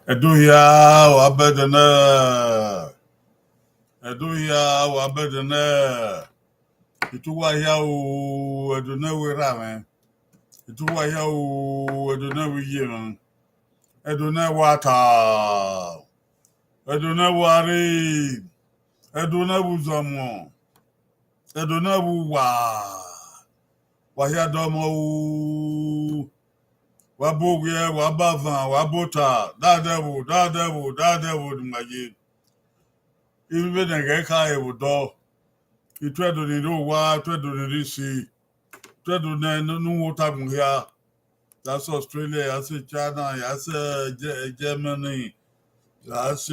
Eduhia wabedene. Eduhia wabedene. Ituwahia o edune wirame. Ituwahia o edune wiye. Edune wata. Edune wari. Edune wuzomo. Edune wuwa. Wahia domo. Wabogye, wabavan, wabota, dadewu, maji. Ibe nege ka ewu do. Itwedo ni do wa, twedo ni si. Twedo ne nu wota muhia. That's Australia, that's China, that's Germany, that's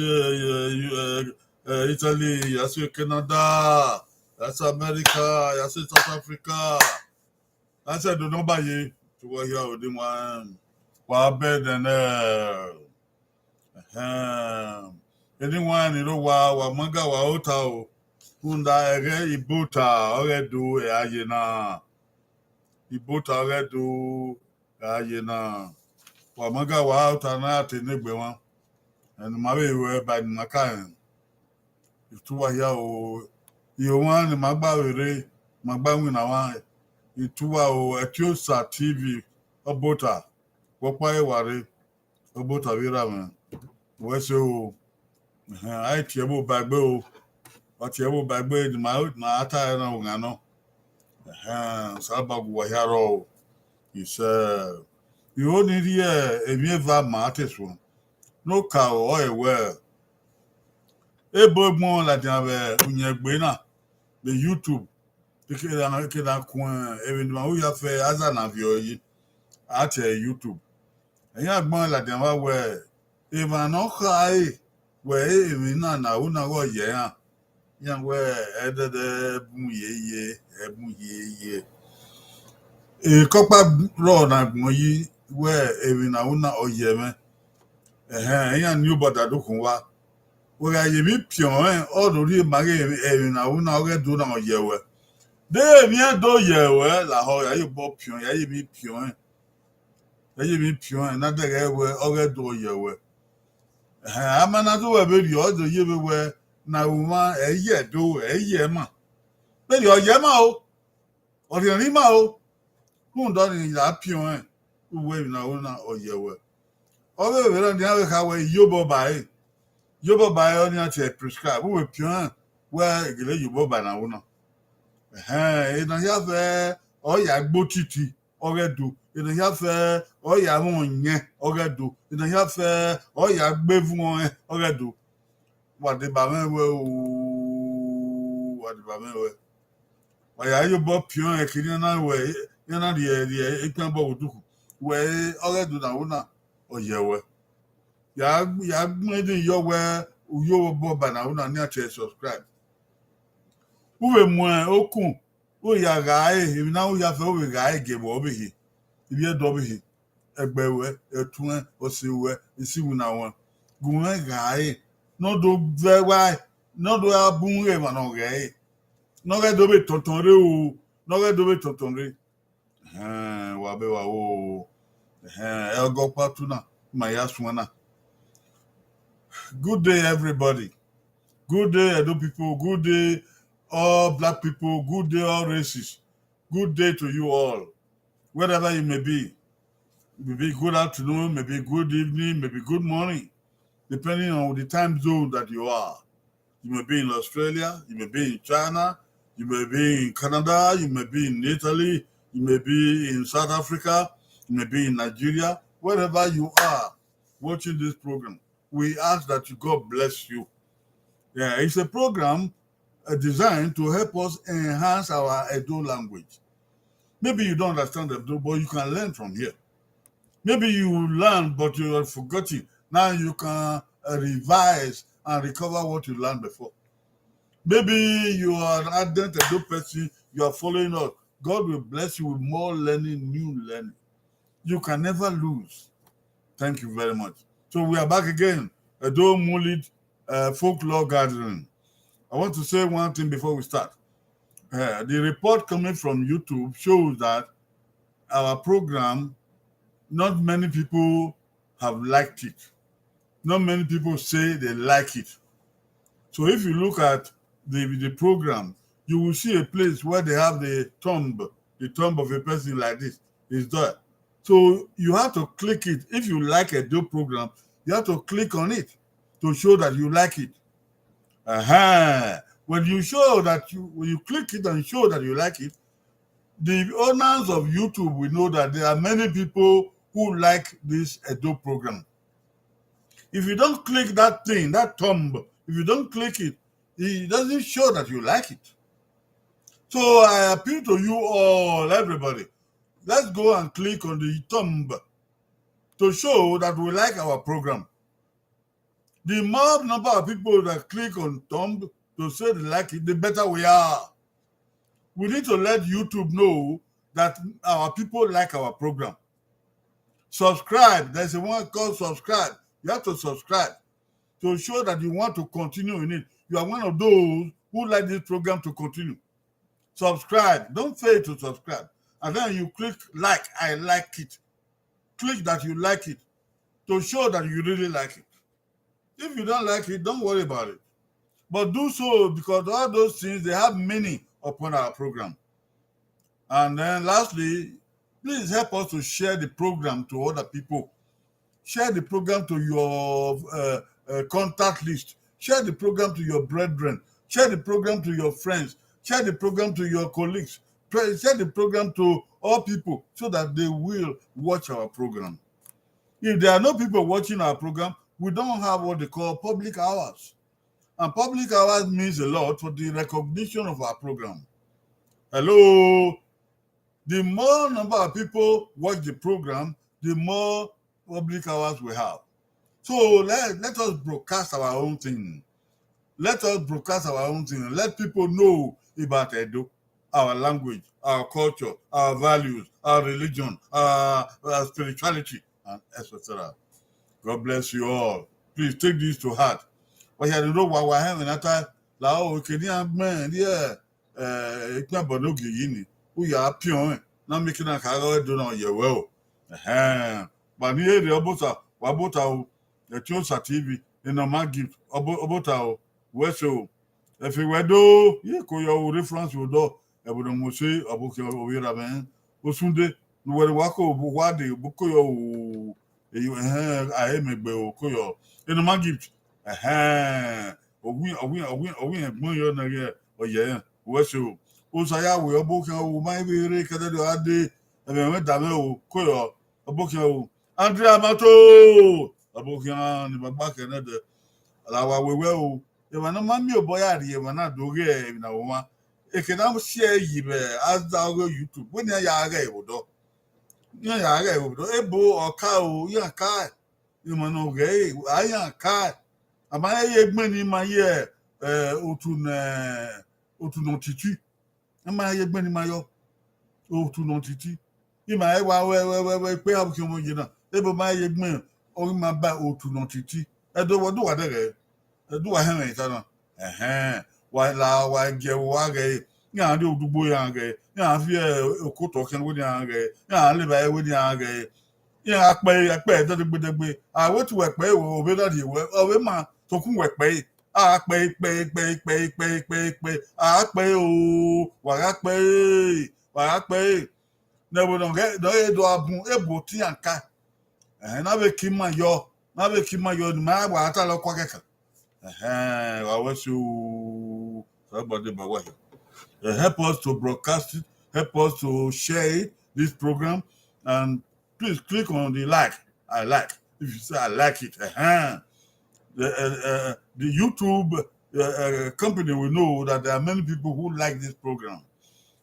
Italy, that's Canada, that's America, that's South Africa. That's do not buy you to what you are doing one. Wabe anyone you know wa manga wa ota hunda ere Ibota ore do ayena Ibota ore do ayena wa manga wa ota na tenegbe wọn and ma we we ba ni maka itu wa ya o iyo wọn ni magba were magba wi na wan itu wa o Etiosa TV Ibota wọ́pọ̀ ìwàrí ọgbó tàbí ràmẹ̀ wẹ́sẹ̀ o àìtì ẹ̀bù bàgbé o ọtí ẹ̀bù bàgbé ni màá tà ẹ̀rọ òǹgànà sábàgù wàhíàrọ̀ o ìṣẹ́ ìhó ní rí èmi ẹ̀fà màá tẹ̀sùn ní kà ọ̀ ẹ̀wẹ̀ ebo gbọ́n láti àbẹ̀ ònyẹ̀gbé náà lè YouTube kéde kún ẹ̀rìn ìdìmọ̀ ó yà fẹ́ azànàfíọ́ yìí àti YouTube. Ẹ̀yin àgbọn làdẹ̀ wá wẹ̀ ìmọ̀nà káyè wẹ̀ èmi náà nàwó náwó yẹ̀ hàn yàn wẹ̀ ẹ̀ẹ́dẹ́dẹ́ ẹ̀bùn yéye. Ìkọ́pá rọ̀ nàgbọ̀n yìí wẹ̀ èmi nàwó náà ọ̀yẹ̀ mẹ́. Ẹ̀yin ní Ibota dúkùn wá. Wẹ̀ àyè mi pìọ̀n ọ̀dọ̀ rí màrí èmi nàwó náà ọ̀rẹ́ dùn náà ọ̀yẹ̀ wẹ̀. Dé èmi ẹ̀ dọ̀ yẹ̀ wẹ̀ làhọ̀ yàyè bọ̀ pìọ̀n yàyè mi pìọ̀n Eyi mi pion na de we oge do yewe. Amana do we be ri odo ye be we na uma eye do eye ma. Be ri oye ma o. Ori ri ma o. Kun do ni la pion we na una oyewe. Oge we ro ni awe ka we yobo bai. Yobo bai oni ati prescribe. We pion we gele yobo ba na una. Ina ya fe o ya gbo titi oge do. Ina ya fe oya won yen oredo ina ya fe oya gbe fún wọn oredo wade ba mewe oya yo bo pion e kini na we yana die ipan bo oduku we oredo na una oyewe ya gbede yo we uyo bo ba na una ni ati subscribe uwe mu okun o ya ga e na o ya fe o ga e ge bo obihi ibi e do obihi egbewe etun osiwe isiwu na won gunwe gai no do vewa no do abun re ma no gai no ge do be tonton re o no ge do be tonton re wa be wa o e go patuna ma ya suana. Good day everybody, good day Edo people, good day all black people, good day all races, good day to you all wherever you may be. Maybe good afternoon, maybe good evening, maybe good morning, depending on the time zone that you are. You may be in Australia, you may be in China, you may be in Canada, you may be in Italy, you may be in South Africa, you may be in Nigeria, wherever you are watching this program. We ask that God bless you. Yeah, it's a program designed to help us enhance our Edo language. Maybe you don't understand Edo, but you can learn from here. Maybe you learn, but you have forgotten. Now you can revise and recover what you learned before. Maybe you are an ardent Edo person, you are following us. God will bless you with more learning, new learning. You can never lose. Thank you very much. So we are back again. Edo Moonlit Folklore Gathering. I want to say one thing before we start. The report coming from YouTube shows that our program, not many people have liked it. Not many people say they like it. So if you look at the program, you will see a place where they have the tomb of a person like this is there. So you have to click it. If you like a dope program, you have to click on it to show that you like it. When you click it and show that you like it, the owners of YouTube will know that there are many people who like this Edo program. If you don't click that thing, that thumb, if you don't click it, it doesn't show that you like it. So I appeal to you all, everybody. Let's go and click on the thumb to show that we like our program. The more number of people that click on thumb to say they like it, the better we are. We need to let YouTube know that our people like our program. Subscribe. There's a one called subscribe. You have to subscribe to show that you want to continue in it. You are one of those who like this program to continue. Subscribe. Don't fail to subscribe. And then you click like. I like it. Click that you like it to show that you really like it. If you don't like it, don't worry about it. But do so because all those things, they have meaning upon our program. And then lastly, please help us to share the program to other people. Share the program to your contact list. Share the program to your brethren. Share the program to your friends. Share the program to your colleagues. Share the program to all people so that they will watch our program. If there are no people watching our program, we don't have what they call public hours. And public hours means a lot for the recognition of our program. Hello? The more number of people watch the program, the more public hours we have. So let us broadcast our own thing. Let us broadcast our own thing. Let people know about Edo, our language, our culture, our values, our religion, our spirituality, and etc. God bless you all. Please take this to heart. What you know why we're having that lao Kenyan man, yeah, Bonogi yini, who you are pion, not making a cargo do not your well. But near the Obota, Wabota, the Chosa TV, in a man gift, Obota, Weso. If you were do, you could your reference with do, Ebudamose, Abuki, Oviraman, Osunde, Nuwako, Buwadi, Bukoyo, I am a Beokoyo, in a man gift. Owi ẹ̀gbọ́n yọ na yẹ ọyẹ wẹsẹ o osaya we ọbọkàn o máa ń bèrè kẹtẹdọ adé ẹbẹrún dàmẹ o kóyọ ọbọkàn o Andrea Mato ọbọkàn ní bàbá kẹnẹdẹ làwà wẹwẹ o ìwà náà máa ń mi ò bọyá rí ìwà náà dórí ẹ ìnáwó wa èkè náà ṣí ẹ yìí bẹ azá ọgọ YouTube wọn ni ẹ yà ara ìwòdọ ebo ọka o yàn ká ìmọ̀ náà rẹ̀ àyàn ká ama ye gbeni ma ye otu no titi ama ye gbeni ma yo otu no titi ima e wa we pe abu ki mo yina ebo ma ye gbeni o ma ba otu no titi edo wa de edo wa hen ita no wa la wa je wa ge ya de odugbo ya ge ya fi okoto ken we ya ge ya le ba we ya ge ya ape degbe wetu we pe o be dadi we o we ma tokun we pe a pe o wa pe nebo no do abun ebo ti anka na be ki ma yo ni ma wa ata lo kwa keka wa we so somebody ba wa help us to broadcast it, help us to share this program, and please click on the like. I like. If you say I like it, the YouTube company will know that there are many people who like this program.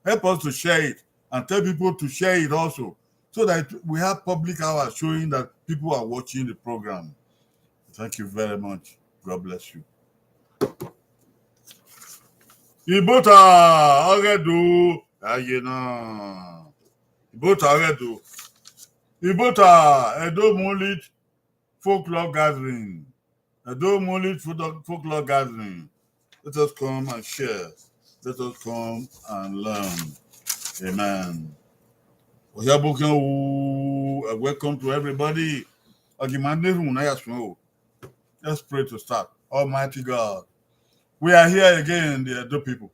Help us to share it and tell people to share it also, so that we have public hours showing that people are watching the program. Thank you very much. God bless you. Ibota Oghe ayena. Ibota Oghe Ibota Edo Moonlit Folklore Gathering. Edo Moonlit Folklore Gathering. Let us come and share. Let us come and learn. Amen. Welcome to everybody. Let's pray to start. Almighty God, we are here again, dear people.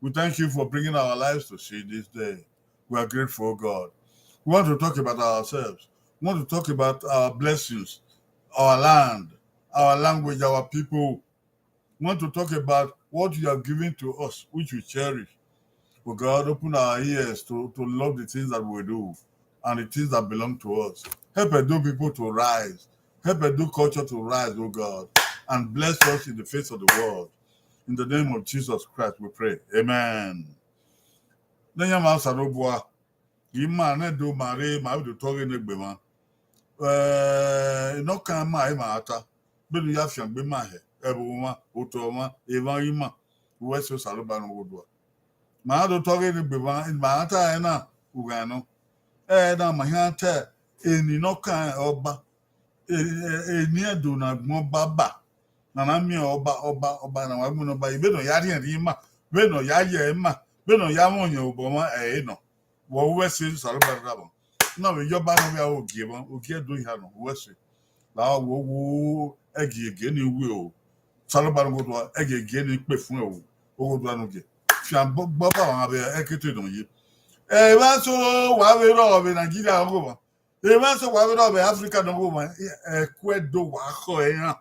We thank you for bringing our lives to see this day. We are grateful, God. We want to talk about ourselves. We want to talk about our blessings, our land, our language, our people. We want to talk about what you have given to us, which we cherish. Oh God, open our ears to love the things that we do and the things that belong to us. Help Edo people to rise. Help Edo culture to rise, oh God, and bless us in the face of the world. In the name of Jesus Christ, we pray. Amen. Nenyama sarobua. Ima ne do mare ma do tori ne gbema. No kan ma ma ata. Belu ya fian gbe ma he. Ebuma, otoma, evan ima. Weso saroba no godwa. Ma do tori ne gbema in ma ata na ugano. Na ma hanta eni no kan oba. Eni edo na gbon baba. Na mi ọba na wa gbon ọba ibe no yari en ma. Be no ya ye ma. Be no ya mo yan oboma no. Wo wese saroba rabo. Na we yoba no we ogie bon. Ogie do ya no wese. La wo ege ni wi o. Saroba no do ege ni pe fun o. O do anu ge. Fi an bo ba wa be ekete don yi. Wa so wa we ro be Nigeria go ba. Wa so wa we ro be Africa don go ba. Ekwedo wa ko eyan.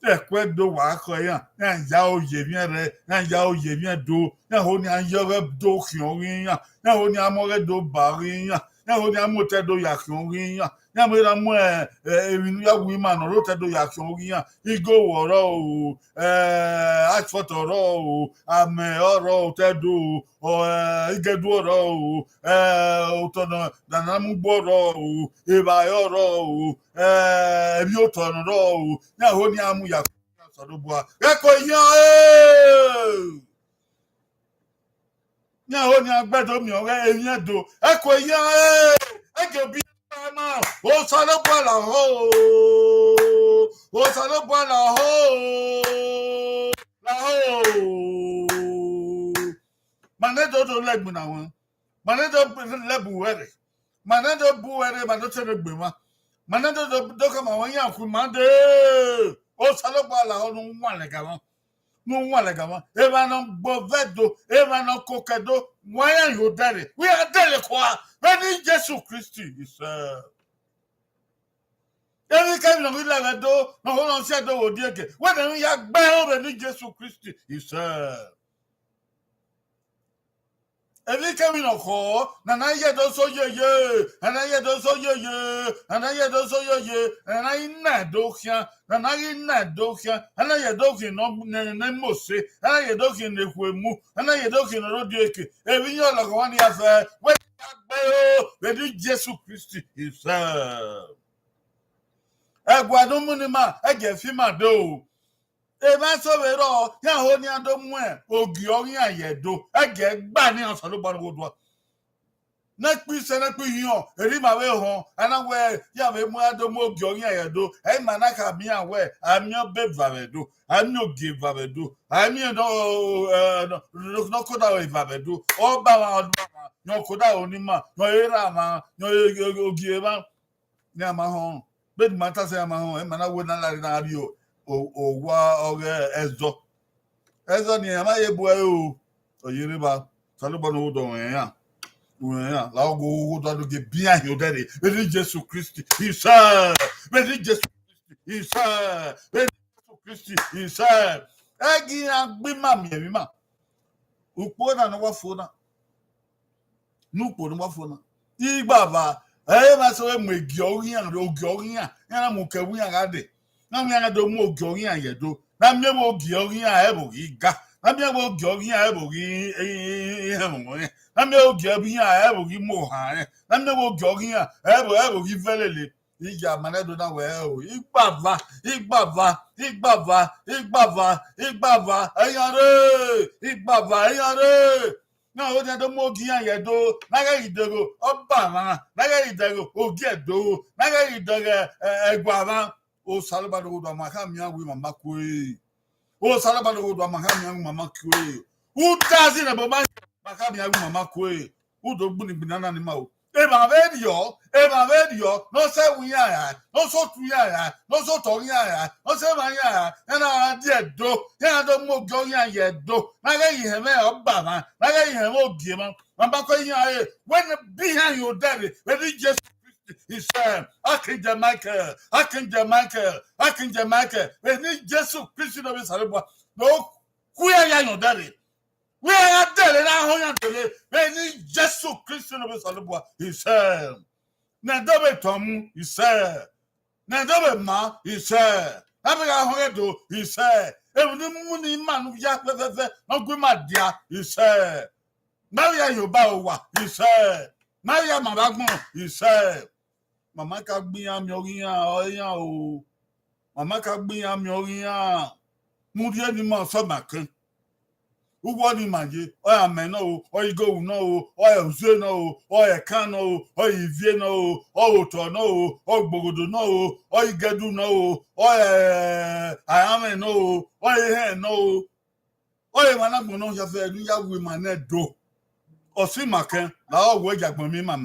Ekwedo wa ko eyan. Yan ya oye mi re, yan ya oye mi do, yan ho ni an yo do khion rin yan. Yan ho ni amore do bari yan. Yan ho ni amote do ya khion rin yan. Yan mo ra mo ewinu ya wi ma no ro te do ya khion rin yan. Igo woro o, asfalt oro o, ame oro te do o, igedu oro o, otono danamu gboro o, eba oro o, ebi otono ro o. Yan ho ni amu ya sadobua. Eko yan Yan ho ni agbedo mi ore eyan do. Eko yan ege bi na o sadobua la ho. O sadobua la ho. La ho. Manedo do legbu na won. Manedo lebu were. Manedo bu were ma do tere gbe ma. Manedo do ka ma won yan ku mande. O sadobua la ho no wa le ga won. No one like a Eva no bovedo, Eva no cokedo, why are you there? We are there, quoi. When Jesus Christ is every kind of like do, no one on said, oh, dear, when we are bound and Jesus Christ is every coming of ho, and I yet also ye, and I yet also ye, and I yet also ye, and I not dokia, and I not dokia, and I yet doking no mose, and I yet doking the Huemu, and I yet doking the Rodiaki, every year like one year, when you Jesus Christ is Guadomunima, I get him a do. Eba so we ro ya ho ni ado mu ogi orin ayedo ege gba ni an so lo gbo do na pi se na pi yan eri ma we ho ana we ya we mu ado mu ogi orin ayedo e ma na ka bi an we ami be vavedo ami ogi vavedo ami no ko da we vavedo o ba wa odo no ko da oni ma no era ma no ogi e ba ni ama ho be di mata se ama ho e ma na we na la na ri o wa Oghe ezo ni ama ye bu o oyiriba saluba no do yan la ogo do ge bia he o dere be Jesus Christ isa be Jesus Christ isa be Jesus Christ isa egi agbe ma mi ma upo na no wa fo na nupo no wa fo na igba ba ma so e mo egi orin yan na mo kewu yan ade na mi ana do mo ogi ayedo na mi mo ogi ebo giga na mi mo ogi ebo gi ehemo na mi ogi ebo gi mo ha na mi mo ogi ebo gi velele ija manedo na we o igbava ayare na o de do mo ogi ayedo na ga idego oba ma na ga idego ogi edo na ga idego egwava o salabado do makam ya wi mama kwe o salabado do makam ya mama kwe Who does it about my mama kwe? Who don't believe banana ni mau? Eva vedio, no say we are, no so to ya, no so to ya, no say my ya, and I did do, ya don't move go ya yet do. Naga you have a baba, naga you have a given. I'm back when behind your daddy, when he just he said, I can Jamaica, I can Jamaica, I can Jamaica, when he just so Christian of his no, where are your daddy? We are dead and I hold to when he just so Christian of his he said, Nadobe Tom, he said, Nadobe Ma, he said, Abigail, he said, every morning man who yak no good my dear, he said, Maria Yobawa, he said, Maria Maragmo, he said, Mama Kabia Mioria, oh, Mama Kabia Mioria, Mudia ni mo so makin. Who want him, man? Or a man, no, or you go, no, or a Zeno, or a cano, or you Vieno, or Tono, or Bogodo, no, or you Gadu, no, or I am a no, or a hand, no, or a man, I'm going to have a with my net do. Or see, Macan, now wake up me, my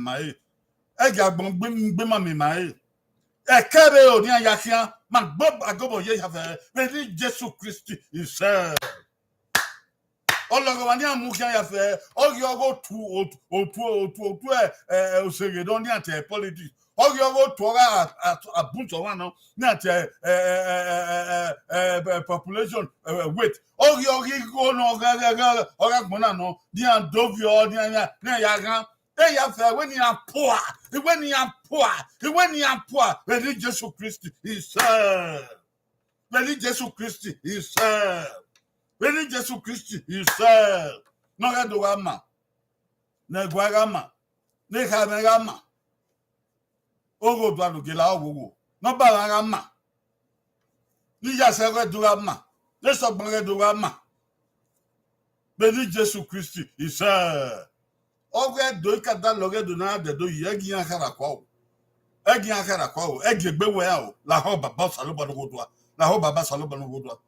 egg, Bimmy, my. A carry near Yakia, man, Bob, I go, ye have a very Jesus Christ, he said. Ologomania mukia ya fe ogyogo tu osege ni ate politics ogyogo tu abunso wa no ni ate population weight ogyogo no oga gbona no di andovio di na ya gan e ya fe when you are poor when Jesus Christ is when Jesus Christ is when Jesus Christ is no gadogama, ne guagama, ne hamegama, ogo dwadu gila ogo, no balagama, ni jasere duama, ne sobere duama, when Jesus Christ is Oghe do ikada loge do na de do yegi akara kwa egi gbewe ya o la ho baba salobo no godwa la ho baba salobo no godwa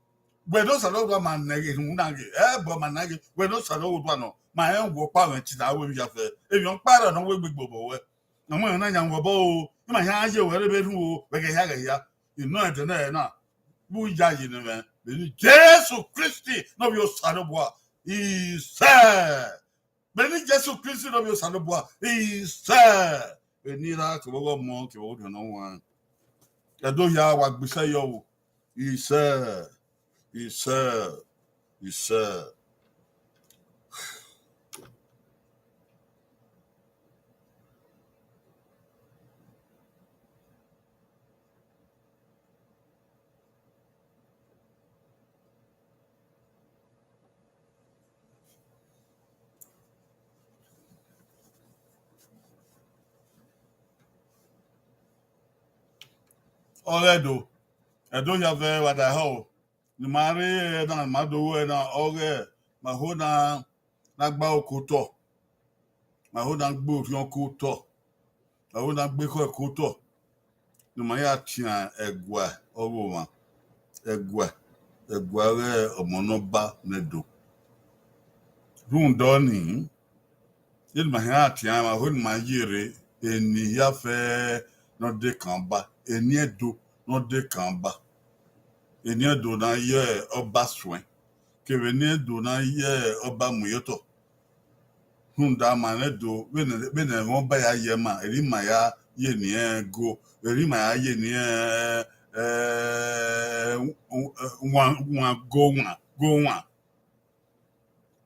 gbedo salobo man nage hunage bo man nage gbedo salobo no ma en wo pa wen ti na we ya fe e yon pa no we gbogbo we no mo na nya wo bo o ma ya je we be ru o we ge ya inu ede na bu ya yi ne me be Jesus Christi no bi o salobo is Beni Jesus Christ no bi sanoboa. He said, "Enira kogo mo ke o do no wan." Edo ya wa gbese yo. He said, he said, he said. Already, Edo ya ve wa da ho. Ni mari na mado na Oghe mahona na gba okoto. Mahona gbo fi okoto. Mahona gbe ko okoto. Ni ma ya tia egwa owo wa. Egwa re omonoba nedo. Run doni. Yel ma ya tia ma hon ma yere eni ya fe no de kamba. Eni edo no de kamba. Eni edo na ye oba swen. Keveni edo na ye oba muyoto. Hunda manedo bene romba ya yema eri ma ya ye ni go eri ma ya ye ni go one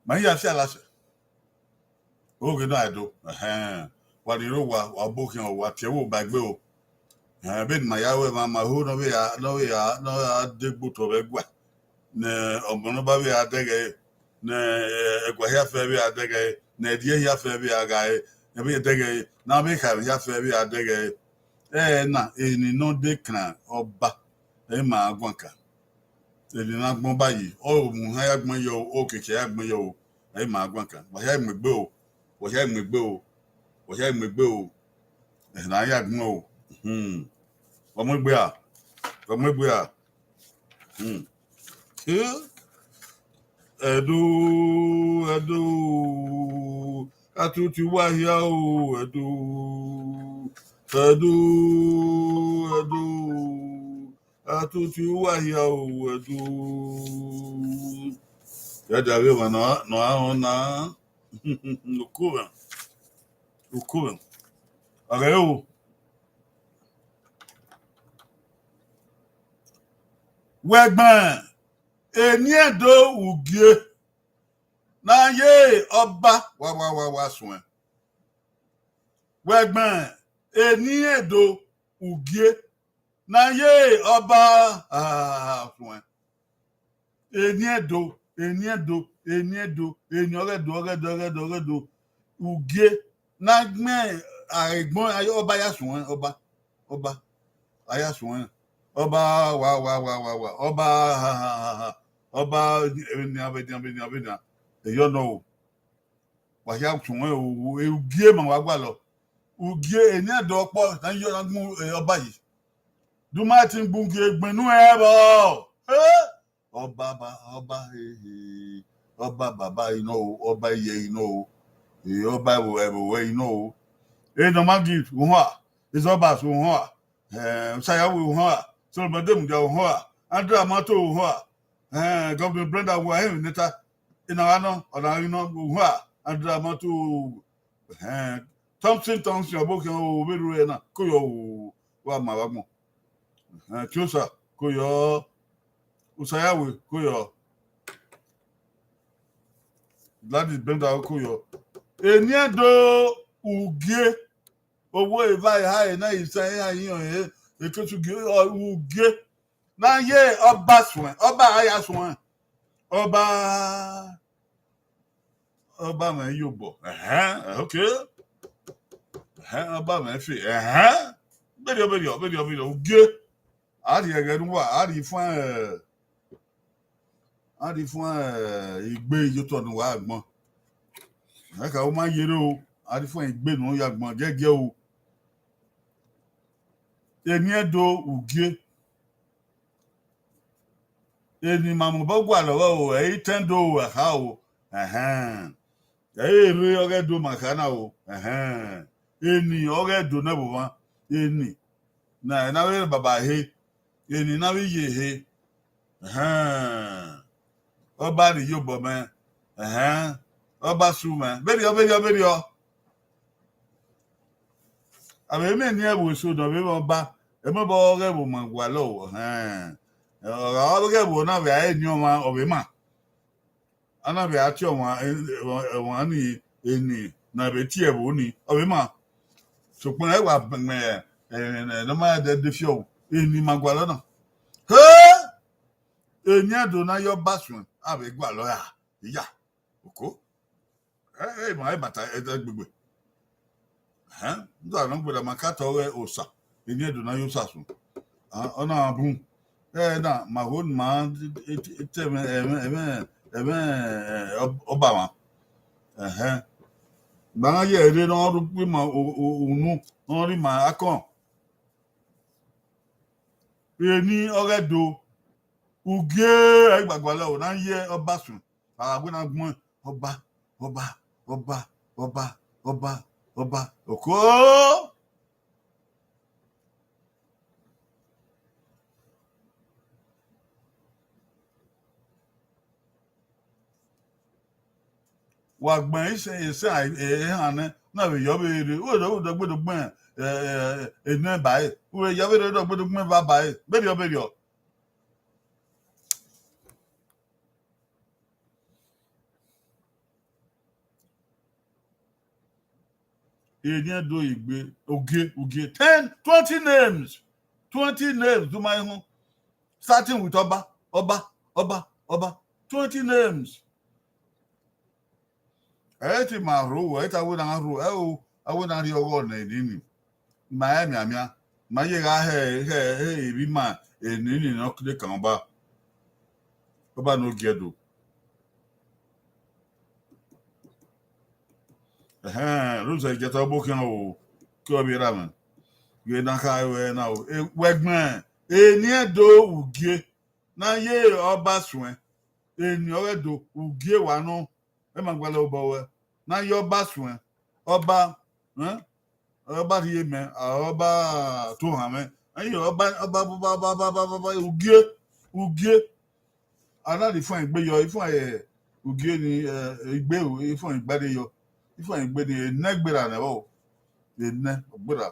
ma ya fi alase oge do ado wa di ro wa bokin o wa tie wo bagbe o ben ma ya we ma ho no we ya degbo to be gwa ne omono ba we adege ne egwa ya fe we adege na die ya fe bi aga e be dege na be ka ya fe bi adege na eni no de kan oba e ma agwanka eni na gbon bayi o mu ha ya gbon yo o keke ya gbon yo e ma agwanka wa ya megbe o wa ya megbe o e na ya gbon o wa megbe a Edu, atuti wahia o, Edu, atuti wahia o, Edu. Ya jare wa no ahona, ukura. Areu, wegban, eniedo ugie. Na ye ọba wa sùn. Wẹ̀gbọ̀n ení èdò ugie. Na ye ọba sùn. Ení ọ̀rẹ́dò ugie. Na gbẹ̀ àìgbọ́n ayé ọba ya sùn ọba ayá sùn. Ọba wa ọba ẹni abẹ́dìyàn. Èyọ́ náà o. Wàhíà sùn o ugie mà wá gbà lọ. Ugie ení èdò ọ̀pọ̀ náà yọ lágún ọba yìí. Dúmá ti ń gungi egbinú ẹ bọ̀. Ọba bàbá iná o, ọba iye iná o, ọba ẹ̀wẹ̀ iná o. Èdè mági òhun à, ìzọba àṣọ òhun à, ṣàyàwó òhun à, Sọlọmọdémùjà òhun à, Andrea Mato òhun à, Gọ́vùnà Brenda Wahim níta, ìnáwó náà, ọ̀nà iná òhun à, Andrea Mato Thompson ọ̀bọ̀kẹ́ o, bẹ́ẹ̀ rẹ̀ náà, kó yọ wà máa wà mọ̀. Tiosa, kó yọ Usayawe, kó yọ Gladys Brenda, kó yọ. Ení èdò ugie, owó ìbá ìhá ẹ̀ náà ìṣẹ́ ìhá yíyan èkéṣùgì ugie. Na ye ọba sùn, ọba àyà sùn, ọba mẹ́ yóò bọ̀. Ok. Ọba mẹ́ fi, bẹ́ẹ̀ ugie. Àrí ẹ̀rẹ́ ń wà, àrí fún ìgbé ìyótọ̀ ní wà gbọ́n. Ẹ̀ka ó máa yẹrẹ o, àrí fún ìgbé nù ya gbọ́n gẹ́gẹ́ o. Ení èdò ugie. Ení màmú bọ́ gbà lọ́wọ́ o, èyí tẹ́ndó o, ẹ̀ka o. Èyí èrè ọ̀rẹ́dò màkánà o. Ení ọ̀rẹ́dò náà bò wọ́n. Ení náà náwó bàbá he. Ení náwó yè he. Ọba rè yóò bọ̀ mẹ́. Ọba sùn mẹ́. Bẹ́ẹ̀ni ọ. Àbẹ̀ mí ní ẹ̀wò sódò bí wọ́n bá ẹ̀mọ́ bọ́ ọ̀rẹ́wò mọ̀ wà lọ́wọ́. Ọ̀rọ̀ ọ̀rẹ́wò náà bẹ̀ ayé ní ọmọ ọ̀bẹ̀ mà. Anábẹ̀ àti ọ̀wọ̀n ní ení náà bẹ̀ tí ẹ̀wò ní ọ̀bẹ̀ mà. Ṣùgbọ́n ẹ̀wà ẹ̀nọ́mọ́ ẹ̀dẹ́ fi ọ̀wọ̀ ení mà gbà lọ́nà. Ení èdò náà yọ bá sùn àbẹ̀ gbà lọ́yà ìyá òkó. Mà ẹ̀ bàtà ẹ̀dẹ́ gbègbè. Nígbà náà gbọ́dọ̀ máa kátọ̀ ọ̀rẹ́ òòsà ení èdò náà yóò sàsùn. Ọ̀nà àbùn náà màhón máa tẹ̀ ọba wọn. Gbàgbọ́ yẹ èrè náà rú pé mà òun náà rí mà akàn. Ení ọ̀rẹ́dò ugie ẹgbàgbọ́ lọ́wọ́ náà yẹ ọba sùn. Àgbẹ̀ náà gbọ́n ọba òkó. Wà gbọ̀n ìṣe àìhàn náà bẹ̀ yọ bẹ̀rẹ̀ ó dọ̀ gbọ́dọ̀ gbọ̀n ẹ̀nú ẹ̀ báyìí ó yọ bẹ̀rẹ̀ dọ̀ gbọ́dọ̀ gbọ̀n bá báyìí bẹ̀rẹ̀ ọ. Ení èdò ìgbé ugie 20 names tó máa ń hún starting with ọba 20 names. Ẹ ti máa rò wọ̀ ẹ ti àwọn náà rò ẹ o àwọn náà rí ọwọ́ ọ̀nà ìdí nì. Màá ẹ̀ mìàmìà máa yẹ ká ẹ̀ èrí mà èní nìyẹn kílé kàn bá ọba ní oge ẹ̀dọ̀. Lóòótọ́ ìjẹta ọbọ̀ kí wọn o kí ọ bí ra mọ̀. Gbé náà ká ẹ̀ náà o. Wẹ̀gbọ̀n ení èdò ugie náà yé ọba sùn ẹ̀. eni oredo ugie wa no e ma gbale obowe na yo baswen oba ọba rí mẹ ọba tó hàn mẹ ẹyìn ọba ugie aláàdì fún ìgbé yọ ifún ẹ ugie ni ìgbé ifún ìgbàdé yọ ifún ìgbé ni ẹnẹgbèrà nẹwọ ẹnẹ ọgbèrà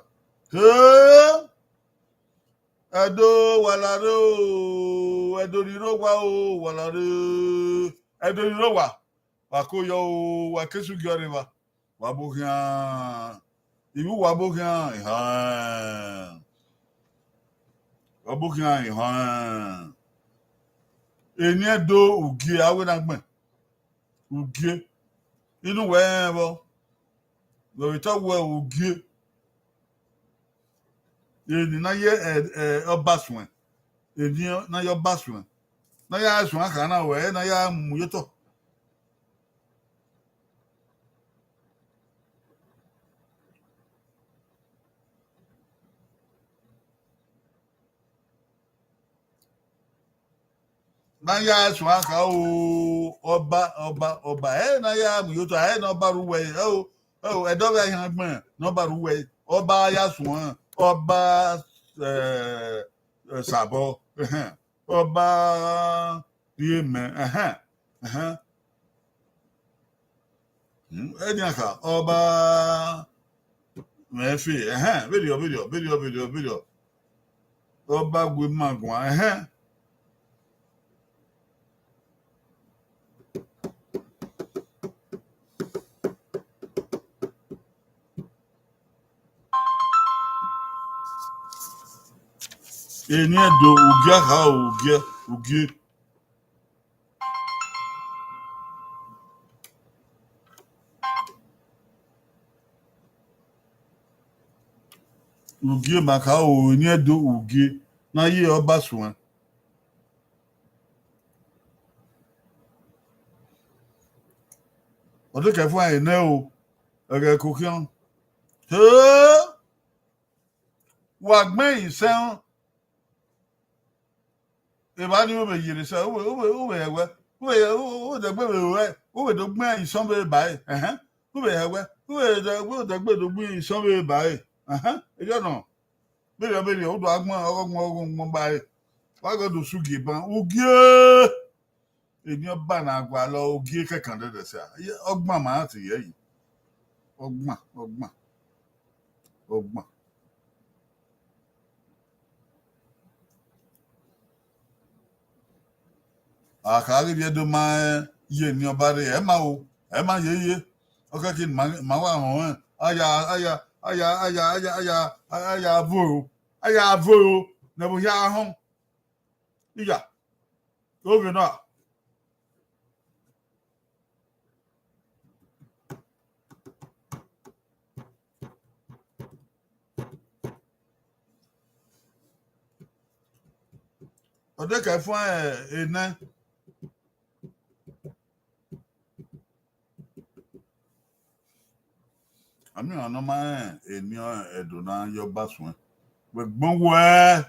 ẹdọ wàlàdó ẹdọ rírọ wà ó wàlàdó ẹdọ rírọ wà kó yọ ó wà késù gí ọrẹ wà bó hàn. Ibu wabokian ihan. Wabokian ihan. Eni edo ugie awe na gben. Ugie. Inu we bo. Lo ita we ugie. Eni na ye obaswen. Eni na ye obaswen. Na ya asun aka na we na ya muyeto. Na ya asun aka ọba na ya muyeto na ọba ruwe edo we yan gbon na ọba ruwe ọba ya sun ọba sabo ọba yeme ẹni aka ọba mefi video ọba gwe magwa eni edo ugie ha ugie ugie maka eni edo ugie na ye ọba suwen ọdún kẹfún àìní o ẹ̀rẹ̀ kòkíọ́n wà gbẹ̀yìn sẹ́wọ̀n ìbá ní ó bẹ̀ yìí sẹ́ ó bẹ̀ ẹ̀wẹ́ ó dẹ̀gbẹ́ rẹ̀ ó bẹ̀ tó gbẹ̀yìn sọ́n bẹ̀ báyìí ó bẹ̀ ẹ̀wẹ́ ó dẹ̀gbẹ́ tó gbẹ̀yìn sọ́n bẹ̀ báyìí ẹjọ́ náà bẹ̀rẹ̀ ó dọ̀ agbọ́n ọgbọ́n báyìí wàgọ́dọ̀ sùgì bán ugie èmi ọba náà gbà lọ ugie kẹkàn dẹ̀dẹ̀ sí ọgbọ́n màá ti yẹ yìí ọgbọ́n àkàrí bí ẹdọ máa yé ní ọba rẹ ẹ máa yéye ọkọ kí ni màá wà hàn aya avoro nẹbù yá ahọ́n ìyà lórí náà. ọdẹ kẹfún ẹnẹ àmì ọ̀nà máa ẹni ẹ̀dùn náà yọ bá sùn ẹ̀ gbẹ̀gbọ́n wọ ẹ́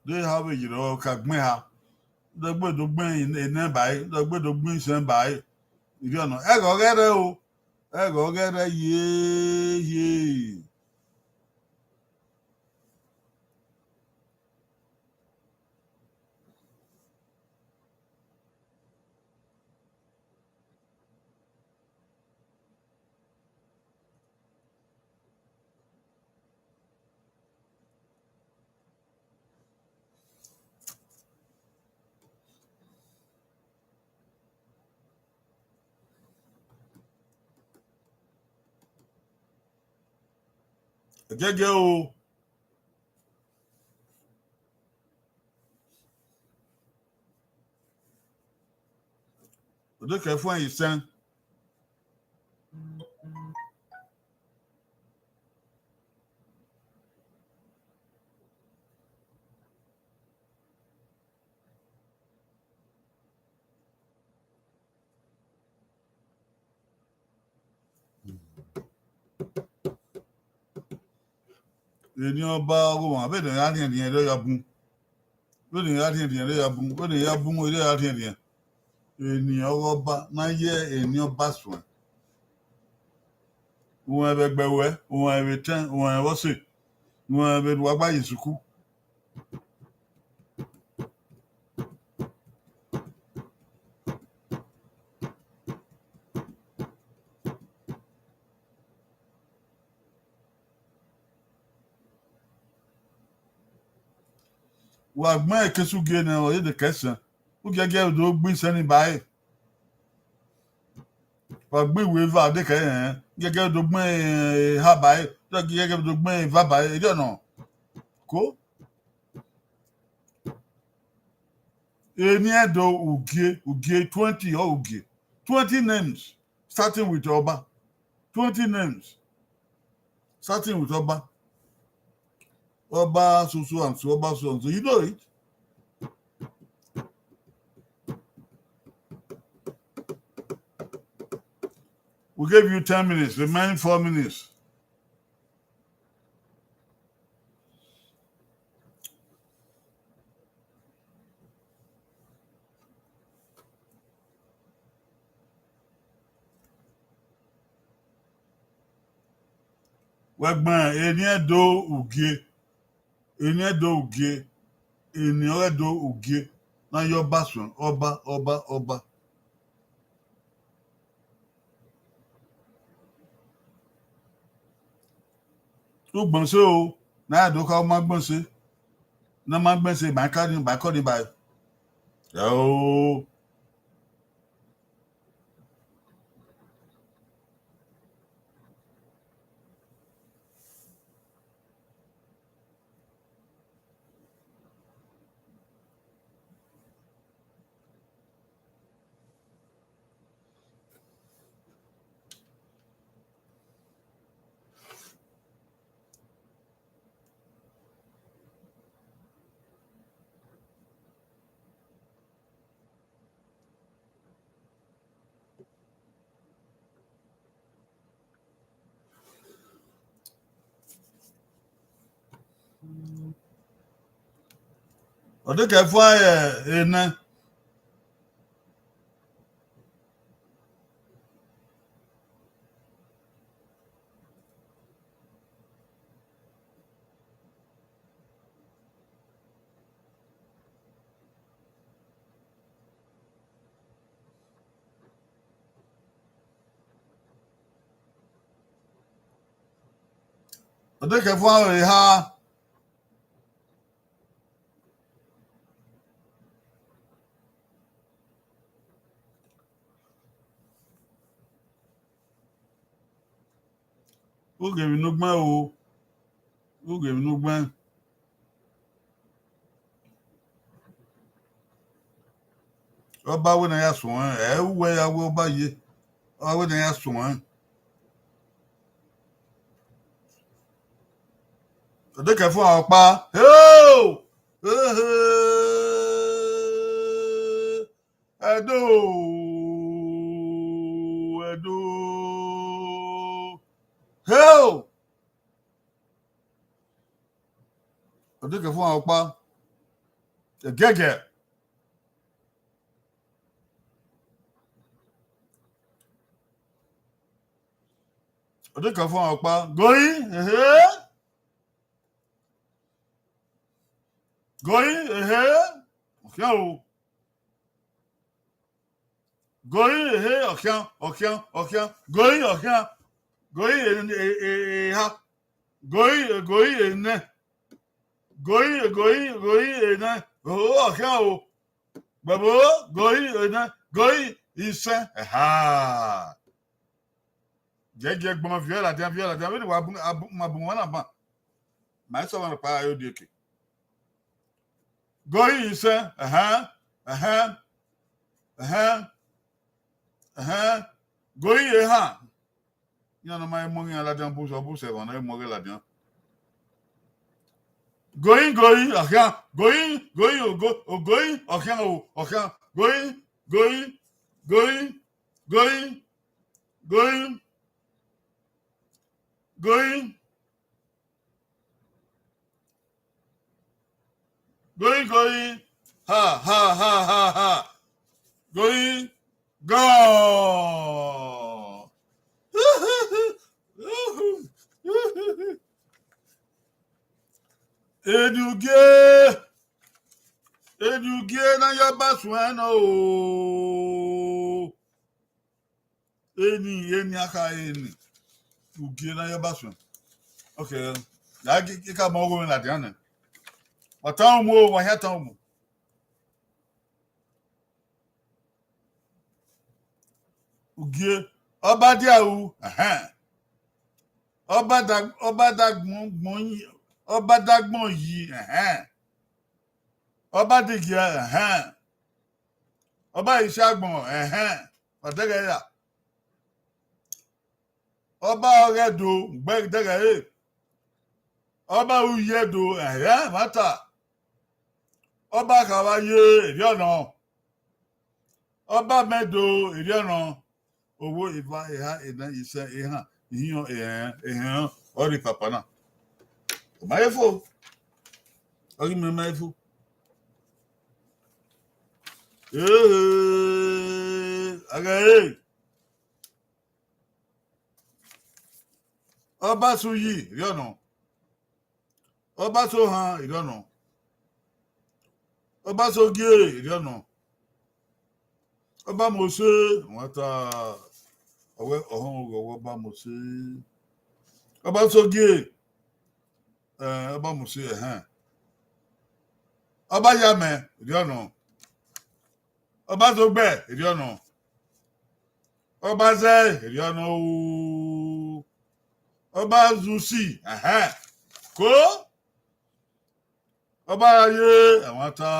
dé ha bẹ̀ yìí lọ́wọ́ ká gbẹ́ ha dọ́gbẹ́dọ́ gbẹ́ ẹ̀nẹ́ báyìí dọ́gbẹ́dọ́ gbẹ́ ìṣẹ́ báyìí ìdí ọ̀nà ẹ̀gọ́ gẹ́rẹ́ o ẹ̀gọ́ gẹ́rẹ́ yéé. Gẹ́gẹ́ o ọdún kẹfún ẹ̀yìn sẹ́n Eni oba ogo be de ya rien rien de ya bun. Be de ya rien rien de ya bun. Be de ya bun o de ya rien rien. Eni oba na ye eni oba so. Wọ́n be gbewe, wọ́n be ten, wọ́n wo se. Wọ́n be wa gba yisuku. Wa gbọ́n ekesu ge na o ye de kesan. O gege do gbin sani bae. Wa gbin we va de ke gege do gbin ha bae. Do gege do gbin va bae. E do no. Ko eni edo Oghe 20 or Oghe. 20 names starting with Oba. 20 names starting with Oba. Oba so and so, Oba so and so. You know it. We gave you 10 minutes, remaining 4 minutes. Wegban eni edo Oghe. Eni edo Oghe. Eni edo Oghe. Na your basun. Oba. Tu gbon se o. Na do ka ma gbon se. Na ma gbon se ba ka ni ba. Yo. O de ke fo ene. O de ke fo ha. O ge mi no gbon o. O ge mi no gbon. Oba we na ya so we ya we oba ye. Oba we na ya so O de ke fo opa. Ho! Edo. Ho! O de ke fo opa. Gege. O de ke fo opa. Going. Going. Okian. Going. Okian. Going. Okian. Going ha. Going ne. Going ne. Oh, okian. Babo, going isen. Ha. Gege gbon viola dia we wa ma bu wona ba. Ma so wona pa ayo di ke. Going isen. Going ha. Yana ma mo ngi ala dia bu se wona mo ge la dia. Going, okian. Going, okian. Going. going. Ha, ha, ha, ha, ha. Going. Gone. Eduge na yaba sueno. Eni aka eni. Uge na yaba sueno. Okay. Ya kika mogo na diane. Watan mo wa hatan mo. Uge oba dia u. Oba dagbon yi. Oba digia. Oba isagbon. Odege ya. Oba oredo gbe dege Ọba uyedo mata. Ọba kawaye ìrìọ̀nà. Ọba medo ìrìọ̀nà. Owó ìfà ìhà ìdá iṣẹ́ ìhàn ìhàn ọ̀rì pàpà náà. Máyéfò. Ọ̀rì mi máyéfò. Àgàyè. Ọba suyi ìrìọ̀nà. Ọba so hàn ìrìọ̀nà. Ọba so gé ìrìọ̀nà. Ọba mose wọn ta ọwẹ ọhún ọwọ ọba mose. Ọba so gé ọba mose Ọba yamẹ ìrìọ̀nà. Ọba so gbẹ ìrìọ̀nà. Ọba zẹ ìrìọ̀nà ooo. Ọba zusi kó. Ọba ayé àwọn ta.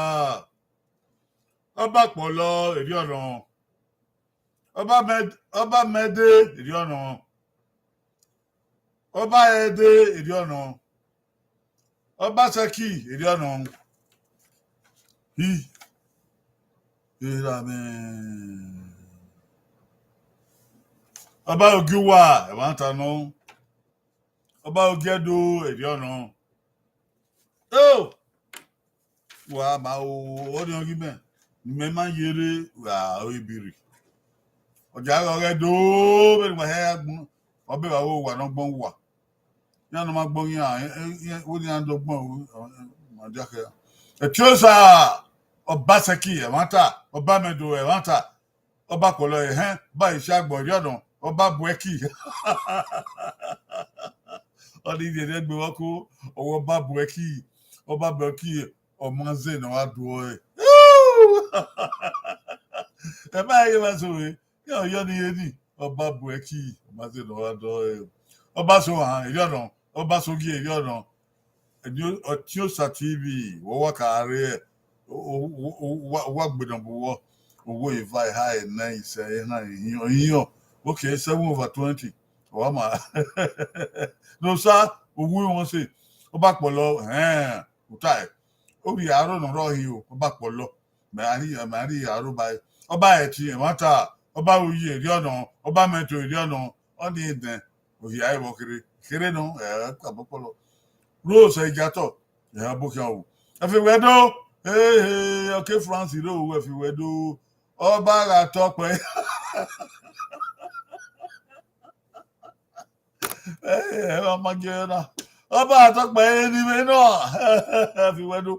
Ọba pọ̀lọ ìrìọ̀nà. Ọba mẹ́dé ìrìọ̀nà. Ọba ẹdẹ ìrìọ̀nà. Ọba sẹ́kì ìrìọ̀nà. Ìràmẹ́. Ọba ògìwà ẹ̀wọ̀n tanú. Ọba ògẹ́dọ̀ ìrìọ̀nà. Wà á máa ó ní ọgí mẹ́. Nìmẹ́ máa ń yẹrẹ wà á ibìrì. Ọjà ọ̀rẹ́ dòó bẹ́ẹ̀ ni wà á gbọ́n. Ọbẹ̀ wà ó wà náà gbọ́n wà. Ní àná máa gbọ́n yín ó ní àná gbọ́n ọ̀dọ́kẹ́. Ẹ̀tí ó sà ọba sẹ́kì ẹ̀wọ̀n ta. Ọba mẹ́dọ̀ ẹ̀wọ̀n ta. Ọba kọ̀lọ̀ bá iṣẹ́ àgbọ̀ ìrìọ̀nà. Ọba buẹ́kì. Ọdún ìdí ẹ̀dẹ́gbẹ̀ wọ́n kó ọwọ́ ọba buẹ́kì. Ọba buẹ́kì ọmọ ṣe náà wá dùn ẹ̀. Ẹ máa yẹ máa sọ wẹ̀ kí ọ̀yọ́ ni yé ni ọba buẹ́kì ọmọ ṣe náà wá dùn ẹ̀. Ọba so hàn ìrìọ̀nà. Ọba so gé ìrìọ̀nà. Ọtí ó sàtìbì wọ́wọ́ kàárẹ̀ ẹ̀. Owó àgbẹ̀dànbọ̀wọ́ owó ìfà ìhà ẹ̀ná ìṣẹ́ ẹ̀ná ìyíyàn. Okay, 7/20. Wà máa. No sá owó wọn ṣe. Ọba pọ̀lọ òtá ẹ̀. Orí àárọ̀ náà rọ̀ yìí o. Ọba pọ̀lọ. Màrí àárọ̀ báyìí. Ọba ẹ̀tì ẹ̀wọ̀n ta. Ọba oyè ìrìọ̀nà. Ọba mẹ́tò ìrìọ̀nà. Ọdún ìdẹ̀ òhì àìwọ̀ kiri. Kiri nù àbọ̀pọ̀lọ. Rose ìjàtọ̀ bókè ọ̀hún. Ẹ̀fìwẹ́dọ́. Okay, France ìlú òwú ẹ̀fìwẹ́dọ́. Ọba àtọ́pẹ́. Ọmọ gẹ́rẹ́ ọba àtọ́pẹ́ ẹni náà fi wẹ́dú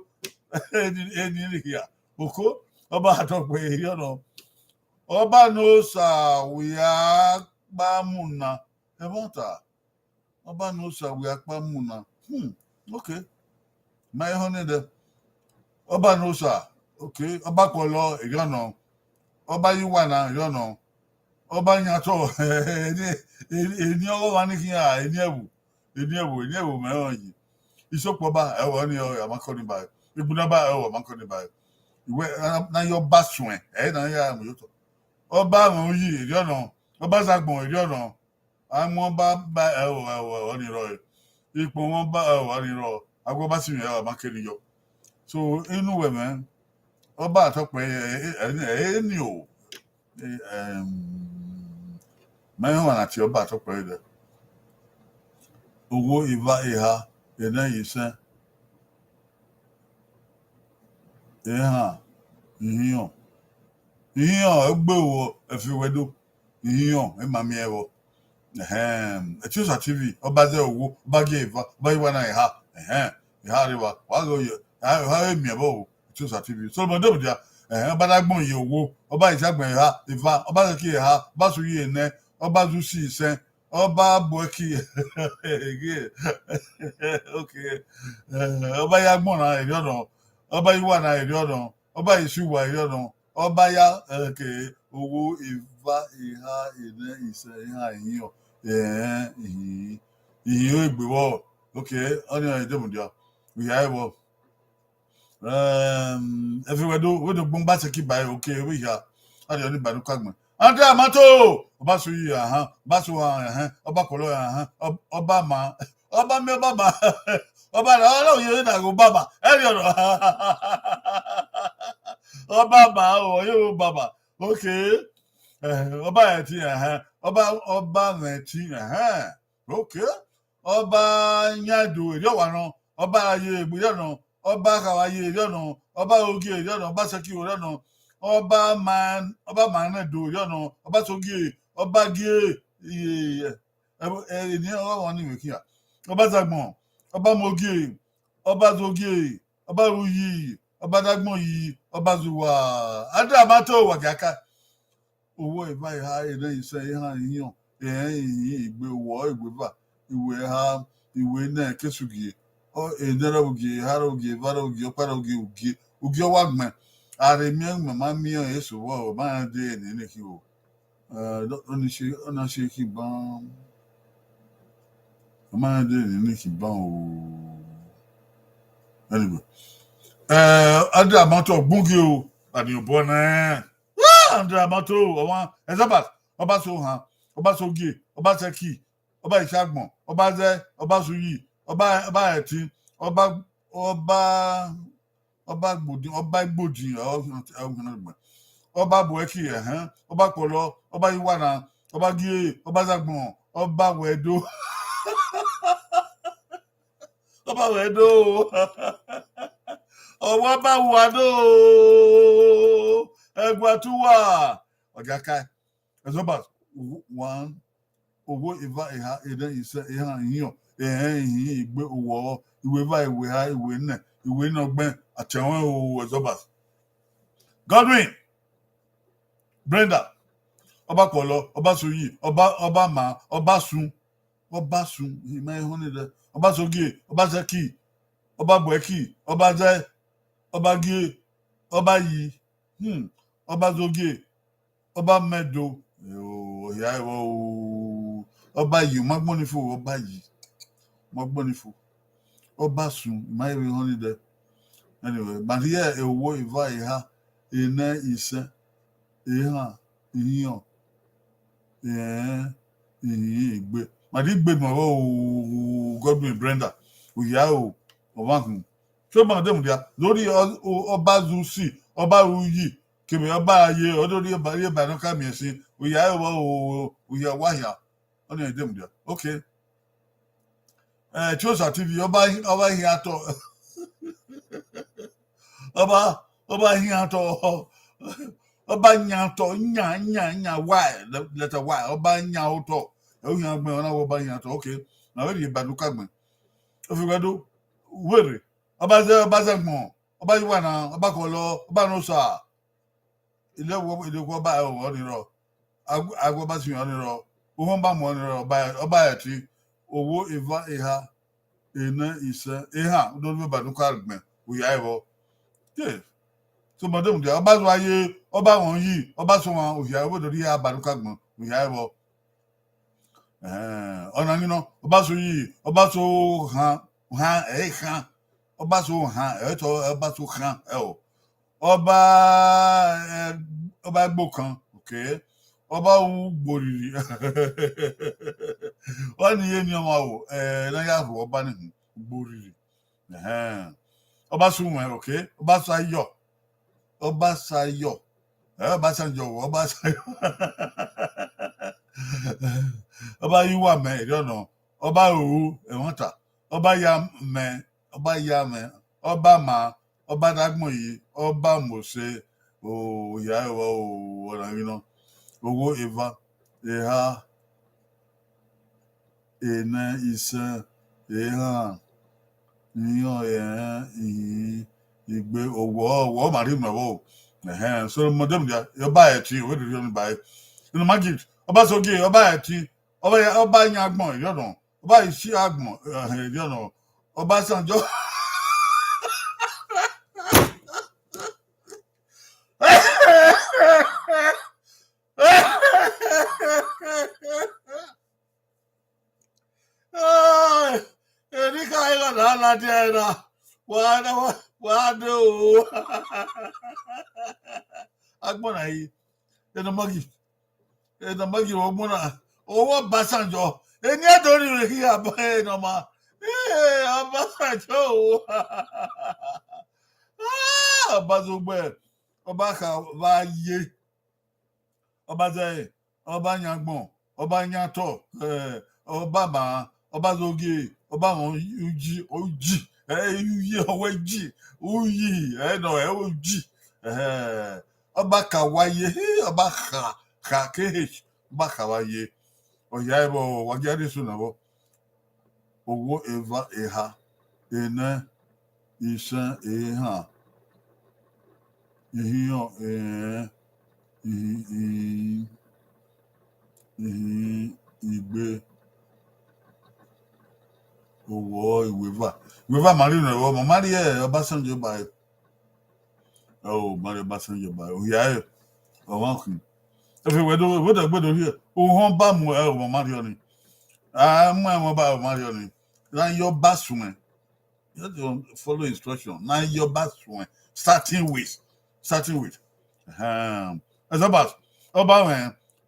ẹni nìyà òkó ọba àtọ́pẹ́ ìrìọ̀nà. Ọba ní ó sàwìyà pàmùnà ẹ̀mọ́ta. Ọba ní ó sàwìyà pàmùnà. Okay. Máa ẹ̀họ́ ní ẹ̀dẹ̀. Ọba ní ó sà. Okay. Ọba pọ̀lọ ìrìọ̀nà. Ọba yíwà náà ìrìọ̀nà. Ọba yàtọ̀ ẹni ọwọ́ wa ní kí ẹni ẹ̀wù mẹ́ràn yìí. Ìsopọ̀ bá ẹ̀wọ̀ ní ọ̀rẹ́ àmọ́kọ́ni báyìí. Ìgbóná bá ẹ̀wọ̀ àmọ́kọ́ni báyìí. Ìwé náà yọ bá sùn ẹ̀ náà yà àmọ̀ yóò tọ̀. Ọba àwọn yìí ìrìọ̀nà. Ọba sàgbọ̀n ìrìọ̀nà. Àwọn bá ẹ̀wọ̀ nírọ̀ ẹ̀. Ipò wọn bá ẹ̀wọ̀ nírọ̀. Agbọ́ bá sì ẹ̀wọ̀ àmọ́kẹ́ni yọ. So inú wẹ̀mẹ́ ọba àtọ́pẹ́ ẹni o. Mẹ́rin àti ọba àtọ́pẹ́ rẹ̀. Owó ìfà ìhà ẹ̀ná ìṣẹ́. eha ihion egbe wo efiwedo ihion emami ewo Etiosa TV obaze owo obage eva obayiwa na iha riwa wago ye ha emi ebo Etiosa TV so mo do dia obadagbon ye owo oba isagban iha ifa oba ki iha oba su yi ene oba zu si isen oba boki okay oba ya gbon na eri odon oba yiwa na eri odon oba isu wa eri odon oba ya okay owo ifa iha ene ise iha ihion ihe egbewo okay onye edemudia uya ewo everywhere do gbongba se ki bai okay we ya ari oni banu kagbon ande amato oba so yi oba so oba kolo oba ma oba me oba ma oba la olo ye na go baba eri oro oba ma o yo baba okay ọba ẹtí ọba ẹtí okay ọba nyado ìdíọwà náà ọba ayé ìgbìyà náà ọba kàwáyé ìdíọ náà ọba oge ìdíọ náà ọba sẹkì ìdíọ náà ọba màánẹdò ìdíọ náà ọba sọgẹ ọba gé ènìyàn ọwọn ní ìwé kíá ọba zagbọn ọba mọgẹ ọba zọgẹ ọba ruyi ọba dagbọn yìí ọba zuwa adé àmàtọ wàgàkà owó ìbá ìhà ene ise ìhà ìyàn ìgbé wọ ìgbéba ìwé ha ìwé náà kéṣùgì ìdẹrẹ ògì ìhàrà ògì ìvàrà ògì ọpàrà ògì ògì ọwà gbẹ ààrẹ mìíràn màmá mìíràn èso wọ ọ máa dé ẹni ní kí o ọ̀nà ṣe kí bán máa dé ẹni ní kí bán o anyway adé àmọ́tọ̀ gbúngi o àdìyàn bọ́ náà Andra amato ọwọn ẹzọba ọba so hàn ọba so gé ọba sẹkì ọba ìṣàgbọn ọba zẹ ọba suyi ọba ẹtì ọba gbòdì ọba buẹkì ọba kọlọ ọba iwana ọba gé ọba zagbọn ọba wẹdó ọba wẹdó ọwọ bá wà dó. Egwatuwa ọjàká ẹzọba one owó ìva ìhà ene ise ìhà ìyàn ìhìn ìgbé owó ìwé va ìwé ha ìwé nẹ ìwé náà gbẹ àtẹwọn owó ẹzọba Godwin Brenda ọba kọlọ ọba soyi ọba ma ọba sun ìmọ ẹhún ni dẹ ọba sogi ọba sẹkì ọba buẹkì ọba zẹ ọba gé ọba yìí ọba zoge ọba mẹdo ìyá ẹwọ ọba yìí magbọnifo ọba yìí magbọnifo ọba sun ìmáyẹwé hàn ní dẹ anyway màdìyẹ èwo ìva ìhà ene ise ìhà ìyàn ìhìn ìgbé màdì gbé mọwọ Godwin Brenda òyà o ọba hùn tó máa dẹ̀mù díà lórí ọba zusi ọba ruyi kèmí ọba ayé ọdọọdún ọba ayé ìbàdàn kàmì ẹsìn òyà ẹwọ òyà wáyà ọ̀nà ẹ̀dẹ̀mù díà okay Etiosa TV ọba ihe atọ ọba ihe atọ ọba nya atọ nya why letter why ọba nya ụtọ ẹwùhìn agbẹ ọ̀nà ọba ihe atọ okay na wẹ́rẹ̀ ìbàdàn kàgbẹ òfìgbàdo wẹ́rẹ̀ ọba zẹgbọn ọba yíwà náà ọba kọlọ ọba nọsà ilé-ẹ̀kọ́ ọba ẹ̀wọ̀ ọ̀nìrọ̀ agbo ọba sì ọ̀nìrọ̀ ohun bá mọ̀ ọ̀nìrọ̀ ọba ẹ̀tì owó ìva ìhà ene ise ìhà ọdún ìbàdàn kàgbẹ òyà ẹ̀wọ̀ tó mọ̀dé mùdí ọba sọ ayé ọba wọn yìí ọba sọ wọn òyà ẹ̀wọ̀ lórí ìbàdàn kàgbẹ òyà ẹ̀wọ̀ ọ̀nà nínú ọba sọ yìí ọba sọ hàn hàn ọba so hàn ẹtọ ọba so hàn ọ ọba gbó kan òkè ọba wù gbòrìrì wọn ní yé ni ọmọ àwò náyà àwò ọba nìyí gbòrìrì ọba so wọn òkè ọba sayọ ọba sayọ ọba yíwà mẹ ìrọ̀nà ọba òwú ẹ̀wọ̀n ta ọba ya mẹ ọba ma ọba dágbọ̀n yìí ọba mọ̀ọ́sẹ̀ ìyá ẹ̀wọ̀ ọ̀ràn yìí náà owó eva ẹ̀ha ẹ̀nà ìsẹ̀ ẹ̀hàn ìyàn ẹ̀hàn ìgbé owó màrí mọ̀wọ́ so mọ̀dẹ́mù yà ọba ẹ̀tì òwe dìde ọ̀nà báyìí inú magic ọba sọ́gé ọba ẹ̀tì ọba yẹn agbọ̀n ìyọ̀nà ọba ìṣí agbọ̀n ìyọ̀nà ọba sànjọ́. Erika ila na tena wado agbona yi ena magi ogbona owo Basanjo eni adori re ki abo no ma Basanjo Bazogbe ọba ka va ye ọba zẹ ọba yangbọn ọba yantọ ọba ma ọba zoge ọba wọn uji uyi ọwọ ji uyi ẹnọ ẹ uji ọba ka wáyé ọba ka kh ọba ka wáyé ọyá ẹbọ wájú adéṣù nàbọ owó eva ẹha ẹnẹ ìṣàn ẹhàn ìhìyàn ìgbé owó ìwéfà mari nà ẹwọ mari ẹ Ọbásanjọ́ báyìí mari Ọbásanjọ́ báyìí òyà ẹ ọwọn kù ẹfẹ wẹdọ gbẹdọ rí ẹ òhun bá mu ẹ ọmọ mari ọ ni mú ẹ mọ bá ọmọ mari ọ ni náà yọ bá sùn ẹ you have to follow instruction náà yọ bá sùn ẹ starting with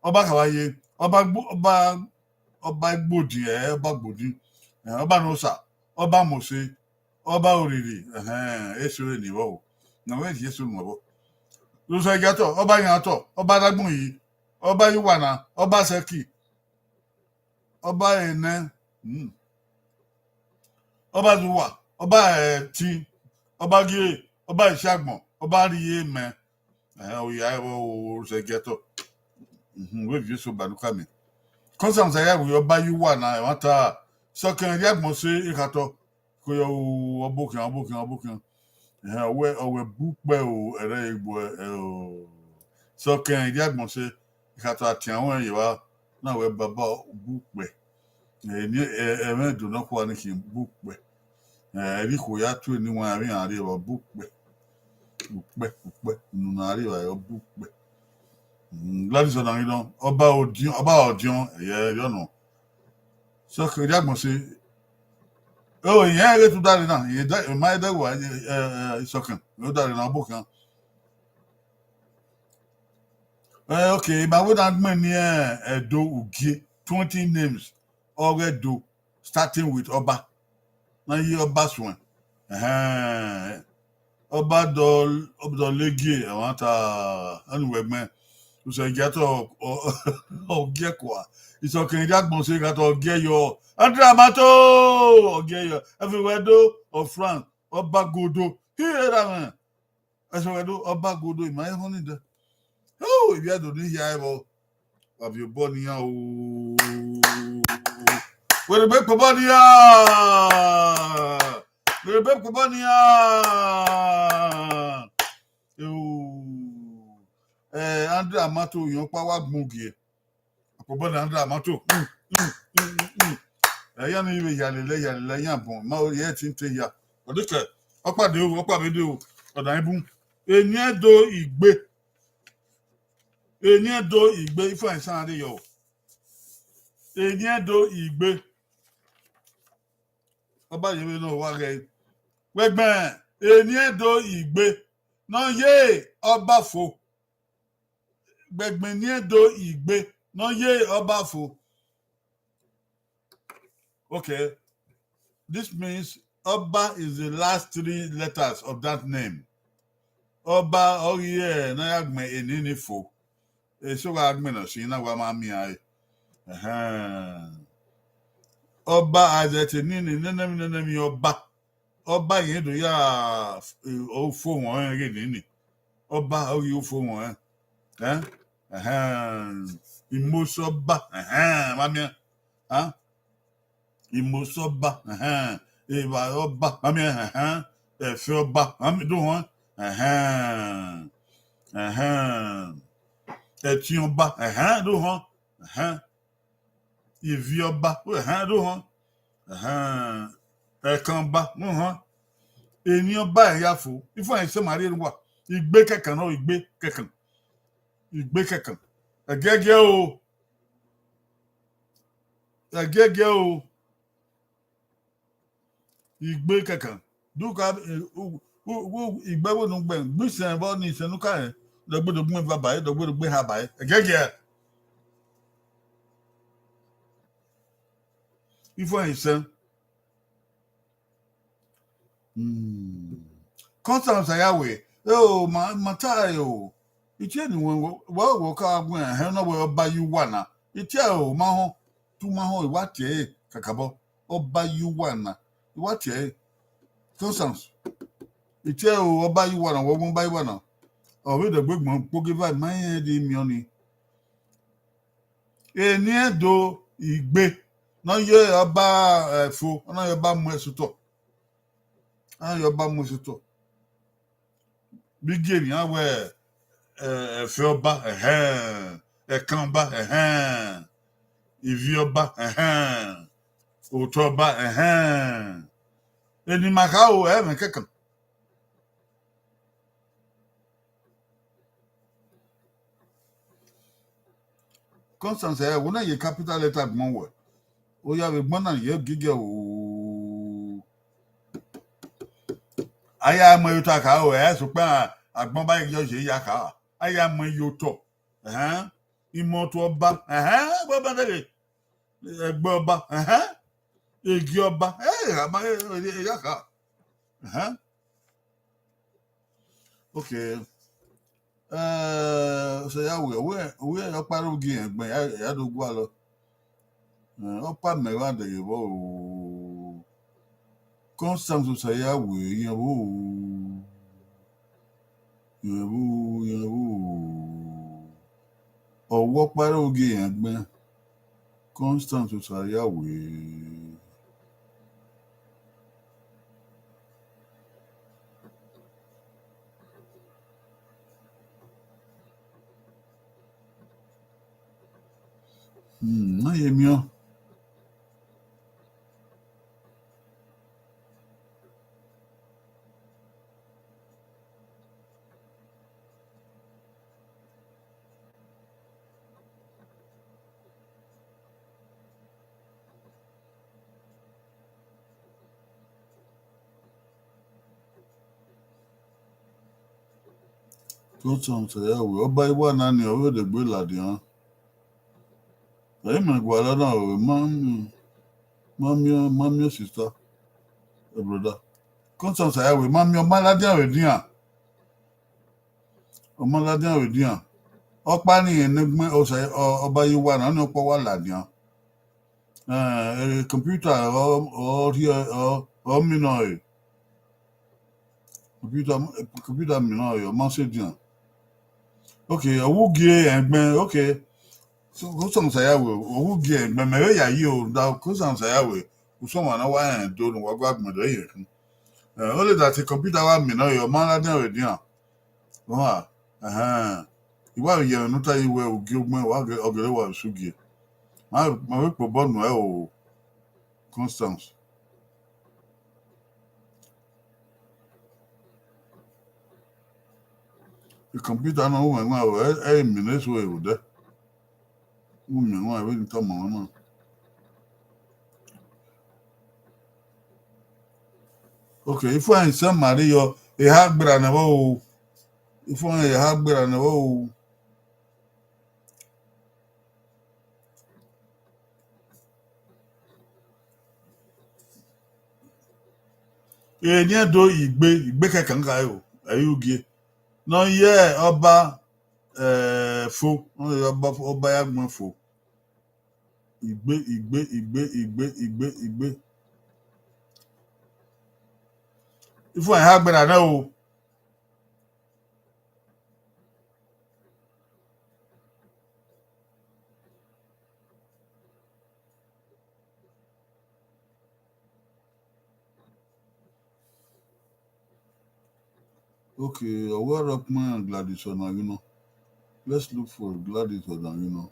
ọba kàwáyé ọba gbòdì ọba gbòdì ọba nùsà ọba mọ̀ọ́sẹ̀ ọba òrìrì èsòrè nìwọ̀ o nàwọn èdè èso nùwọ̀ lóṣù ẹ̀gẹ́tọ̀ ọba yàtọ̀ ọba dágbọ̀n yìí ọba ìwànà ọba sẹ́kì ọba ẹ̀nẹ́ ọba zuwa ọba ẹ̀tì ọba gé ọba ìṣàgbọ̀n ọba ríye mẹ́ òyà ẹ̀wọ̀ òṣègẹ́tọ̀ wéèvì èso bàdúkàmì kọ́nsàn sẹ́yà wòye ọba ìwànà ẹ̀wọ̀n ta sọ́kẹ́ ẹ̀dí àgbọ̀n sí ìkàtọ̀ kò yẹ ọbọ̀kìn ọwẹ́ búpẹ́ ẹ̀rẹ́ ìgbò sọ́kẹ́ ẹ̀dí àgbọ̀n sí ìkàtọ̀ àti àwọn ẹ̀yẹ̀wà náà wẹ́ bàbá búpẹ́ ẹ̀mẹ́ ìdùnnà kọ́ ni kì í búpẹ́ ẹ̀rí kò yá tó níwọ̀n àárín àríwá búpẹ́ nùnà àríwá ẹ̀ búpẹ́ Gladys ọ̀nà yìí náà ọba ọ̀dìọ́n ẹ̀yẹ yọ̀nà sọ́kẹ́ ẹ̀dí àgbọ̀n sí ìyẹn ẹ̀rẹ́ tó dáre náà ìyẹn máa dẹ́wà ìsọ̀kàn ló dáre náà bó kan ok ìbáwó náà gbẹ̀ ní ẹ̀dọ́ Oghe 20 names ọ̀rẹ́dọ̀ starting with ọba náà yí ọba sùn ọba dọ̀lẹ́gẹ̀ ẹ̀wọ̀n ta ẹnuwẹ̀gbẹ́ ṣùṣọ́ ìgẹ́tọ̀ Oghe kọ́ ìsọ̀kàn ìdí àgbọ̀n sí ìgẹ́tọ̀ Oghe yọ Adramato Oghe everywhere do of France ọba godo here that everywhere do ọba godo in my honey there if you don't hear about of your body where the back body Adramato yon pa wa gbungie àpòbọ na Adramato ẹ̀yà ni ìwé yàlẹ̀lẹ̀ yàn bọ̀n máa yẹ ti ń tẹ ya ọ̀dọ́kẹ̀ ọ̀pàdé o ọ̀dà ibú ẹni ẹ̀dọ́ ìgbé ifọ̀ ìsàn àríyọ̀ ẹni ẹ̀dọ́ ìgbé ọba yìí náà wà rẹ̀ wẹ́gbẹ́ ẹni ẹ̀dọ́ ìgbé náà yé ọba fò gbẹ̀gbẹ̀ ní ẹ̀dọ́ ìgbé náà yé ọba fò. Okay, this means Oba is the last 3 letters of that name. Oba Oghe Nayagme Eninifo. So Agme no Shina Wamami I. Oba Azete Nini Nenem Oba. ọba yẹn do ya o fo wọn re ni ọba o yo fo wọn ìmọ̀sọ́ba mami ìmọ̀sọ́ba ìwà ọba mami ẹ̀fẹ́ ọba mami dùn wọn ẹ̀tí ọba dùn wọn ìvi ọba dùn wọn ẹ̀kan ọba dùn wọn ènìyàn ọba ẹ̀yàfó ifọ̀ ẹ̀ṣẹ̀ màrí ẹ̀rù wà ìgbé kẹ̀kẹ́ náà ìgbé kẹ̀kẹ́ ẹ̀gẹ́gẹ́ o ìgbé kẹ̀kẹ́ dúkà ìgbẹ́wò ló ń gbẹ̀ gbèsè ẹ̀bọ́ ní ìṣẹ́núkà ẹ̀ lọ́gbọ́dọ̀ gbé bàbá ẹ̀ lọ́gbọ́dọ̀ gbé ha bàá ẹ̀ ẹ̀gẹ́gẹ́ ifọ̀ ẹ̀ṣẹ̀ Constance Ayawe mata o itie ni wo ka gwen he no we oba yuwa na itie o ma ho tu ma ho iwatie kakabo oba yuwa na iwatie Constance itie o oba yuwa na wo mo ba yuwa na o we de gbegbon pogi vibe ma yen di mi oni eni edo igbe no ye oba fo no ye ba mu esuto mu esuto bigeni awe ẹ̀fẹ́ ọba ẹ̀kan ọba ìvi ọba òótọ́ ọba ènìmàkà o ẹ̀mẹ̀ kẹ̀kàn. Constance ẹ̀ wọ́n náà yẹ capital letter gbọ́n wẹ̀ ó yà wẹ̀ gbọ́n náà yẹ gígẹ̀ o. ayé àmọ́ yóò tó àkà o ẹ̀ sọ pé àgbọ̀n báyìí yọ ṣe yà kà á. Aya mọ yòótọ́ ìmọ̀tò ọba bọ́bá tẹ̀lé ẹgbẹ́ ọba ègì ọba yàkà ok ṣèyàwó òwe ọparí ogi ẹ̀gbẹ́ ìyádógún àlọ́ ọpa mẹ́rin àdẹ̀yẹ̀wò Constance ṣèyàwó ìyẹ̀wò ọwọ́ parí oge ẹ̀gbẹ́ Constance Ayawe náà yẹ mìíràn. Constance Ayawe ọba ìwà náà ni ọwọ́ èdè gbé làdì hàn ẹ̀yìn mẹ́gbà lọ́nà ọ̀rẹ́ mọ́mí òsìsá ẹ̀bùrọ̀dá Constance Ayawe mọ́mí ọmọládé àwẹ̀díyàn ọpá ní ẹ̀nẹ́gbẹ́ ọba ìwà náà ní ọpọ̀ wà làdì hàn kọ̀mpútà ọ̀mìnà ẹ̀ kọ̀mpútà mìíràn ẹ̀ ọmọ ṣèdíyàn. Ok, owugie ẹ̀gbẹ́ ok Constance Ayawe owugie ẹ̀gbẹ́ mẹ́rẹ́ yà yí o da Constance Ayawe kùsọ̀mọ̀ náà wáyà ẹ̀ dónú wọ́n gbà gbọ̀dọ̀ yẹ̀ fún ó lè dàtí kọ̀mpútà wa mìíràn yọ ọmọ aládé rẹ̀ dín wọ́n ìwà ìyẹ̀ ẹ̀nu táyé wẹ̀ ògì ọgbọ́n ọ̀gẹ̀rẹ̀ wà ṣùgì máa wí pọ̀ bọ́ọ̀nù ẹ̀ o Constance. Computer no woman wa minutes we wo de woman wa we nta mo na okay if I say Mario e ha gbera na wo if I e ha gbera na wo e ni do igbe kekan ka yo ayugie no ye ọba fo ọba ya gbọn fo ìgbé If I have better now. Okay, aware of my Gladys on, Let's look for Gladys on,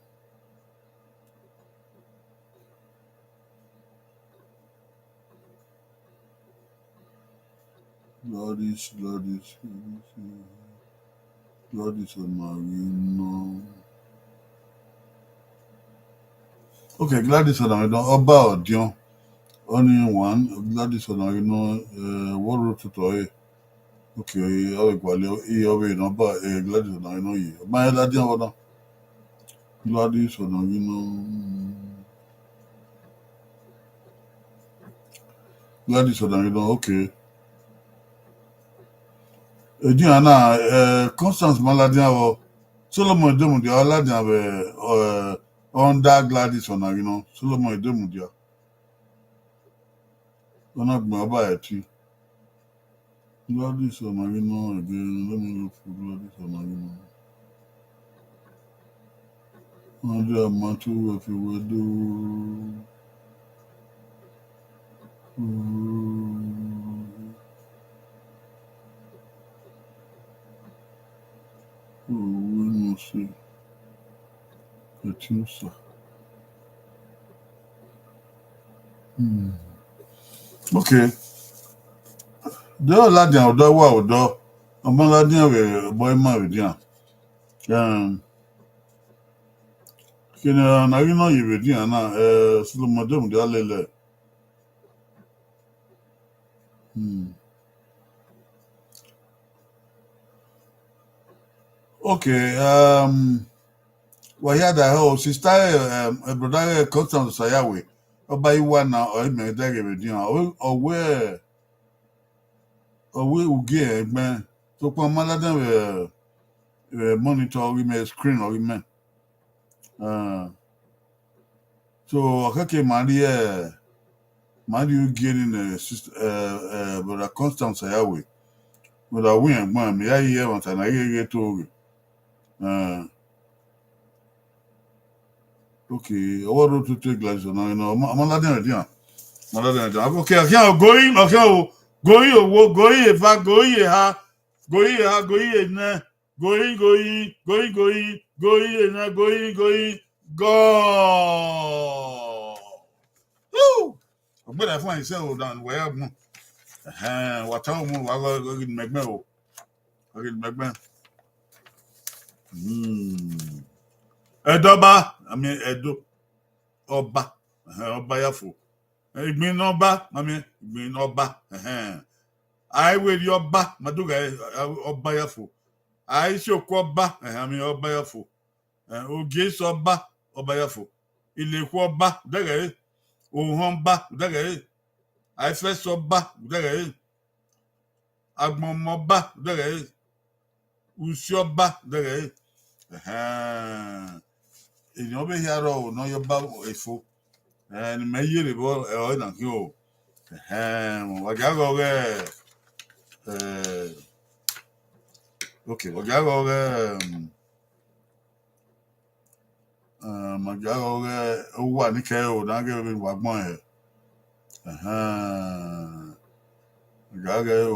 Gladys on, Okay, Gladys on, Oba Odion. Only one, Gladys on, what road to Toy? Okay, I will away number Gladys on, My Ladian, Gladys on, Gladys on, okay. Diana, Constance Maladian, Solomon Demudia, Ladian, under Gladys on, Solomon Demudia. On a Mabati. Gladys on, again, let me look for Gladys on, Under Matu, if you will do. We must see. The Tusa. Okay. The old Ladian, or wow, among Ladian, boy, married, yeah. Na you Diana, Solomon Demudia. Okay, well, yeah, the whole sister, brother, Constance Sayawe, or by one now, or me, or where, will get, man. So, for Maladan, monitor, we may screen or we may. So, okay, Maria, you getting a sister, brother Constance Sayawe, but I win, man, me, I hear what I get to. Okay, I want to take like so now, Maladan, okay, go. Woo! But I find so down where what time I go get McMahon. I get McMahon. Edoba, I mean Edo Oba. Oba Yafo. Igbin Oba, I mean Igbin Oba. I will your ba, Maduga Oba Yafo. I show Koba, I mean Oba Yafo. Oghe Soba, Oba Yafo. Ilekwa Oba, Dagare. Ohomba, Dagare. I first Oba, Dagare. Agmomoba, Dagare. Usioba, Dagare. Èèyàn bẹ yàrá o náà yọ bá èfo ẹni mẹyẹ rẹ bọ ẹ ọ nà kí o wàjà gọ rẹ ok wàjà gọ rẹ wàjà gọ rẹ owó àníkẹ o náà kẹ wà gbọn ẹ wàjà rẹ o.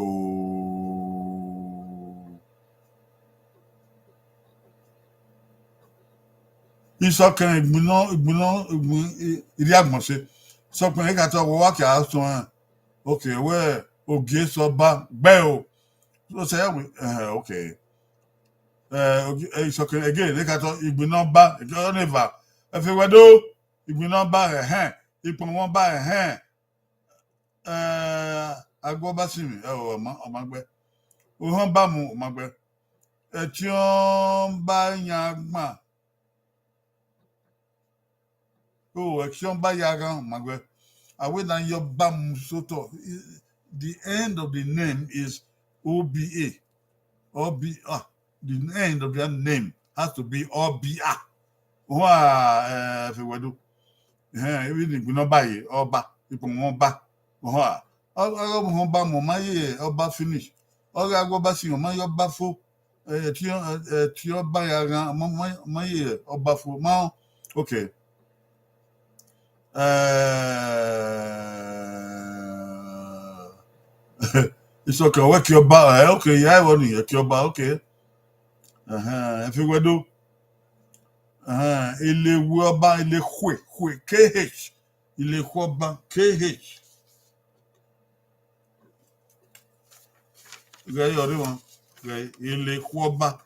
Ìsọkàn ìgbìnà ìdí àgbọ̀nsẹ̀ sọkùn ẹ̀ka tó wọ́n wá kí a sọ hàn ok wẹ́ Oghe Soba gbẹ́ o ló ṣe ẹ̀wìn ok ìsọkàn ẹ̀gẹ́ ẹ̀ka tó ìgbìnà bá ọ̀nẹ́fà ẹ̀fẹ̀ wẹ́dọ́ ìgbìnà bá ipò wọn bá agbọ́ bá sì mí ọmọ gbẹ́ òhàn bá mu ọmọ gbẹ́ ẹ̀tí ọ́n bá yan gbà. Oh, action by Yagan, Magwe. I wait on your bam soto. The end of the name is OBA. OBA. The end of that name has to be OBA. If we do. Even if we not buy Oba, people won't buy. Oghe Mohomba Momaye Oba finish. Oghe Agoba si Momaye Oba fo. Ti Oba Yagan Momaye Oba fo. Ma, okay. It's okay. Work your bar. Okay, yeah, I want you. Your bar. Okay. If you do, il est Waba, il est KH. Il est Waba, KH. Il est Waba,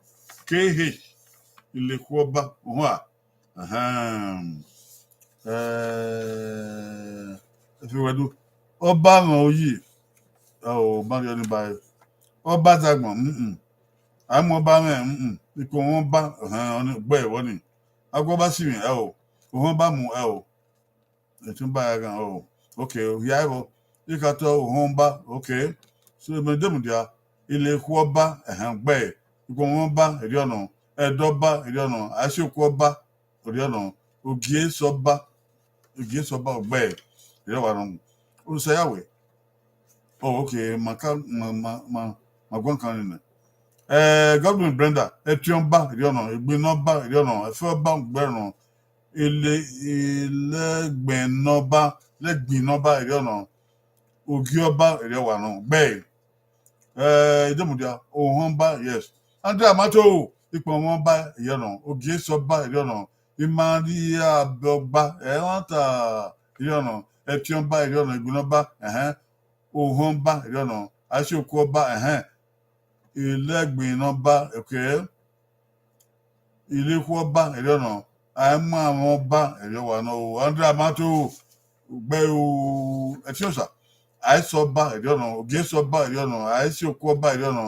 KH. Il est Waba, ouais. If you do, Oba, Oyi. Oh, Mario, Oba Zagman. I'm Oba, Ipò wọn bá gbọ́ ẹ̀wọ́ ni agbọ́bá sì rìn òhun bá mú ẹ̀tún bá ya gan ok òhìá ẹ̀rọ ìkàtọ̀ òhun bá ok so ìmọ̀démùdíà ilé ikú ọba gbẹ́ ẹ̀ ipò wọn bá èdè ọ̀nà ẹ̀dọ́ bá èdè ọ̀nà àṣekú ọba èdè ọ̀nà ògìé sọba ọgbẹ́ ẹ̀ èdè ọ̀wà náà olùsọ̀yàwẹ̀ ok màgbọ́n kan nìyẹn. Government Brenda, Etiomba, Riono, Igbinoba, Riono, Efeba, Gberno, Ilegbenoba, Legbinoba, Riono, Ogioba, Riowano, Bay, Idemudia, Ohomba, yes. Andrea Mato, Ipomba, Riono, Ogiesoba, Riono, Imaria Bogba, Ewanta, Riono, Etiomba, Riono, Igbinoba, Ohomba, Riono, Ashokoba, Ilegbinoba, okay. Ilé-ìwọ̀ba èdè ọ̀nà àìmọ́ àwọn ọba èdè wà náà Andrea Mato gbẹ́ ẹtí ọ̀sà àìsọba èdè ọ̀nà ògésọba èdè ọ̀nà àìsíòkú ọba èdè ọ̀nà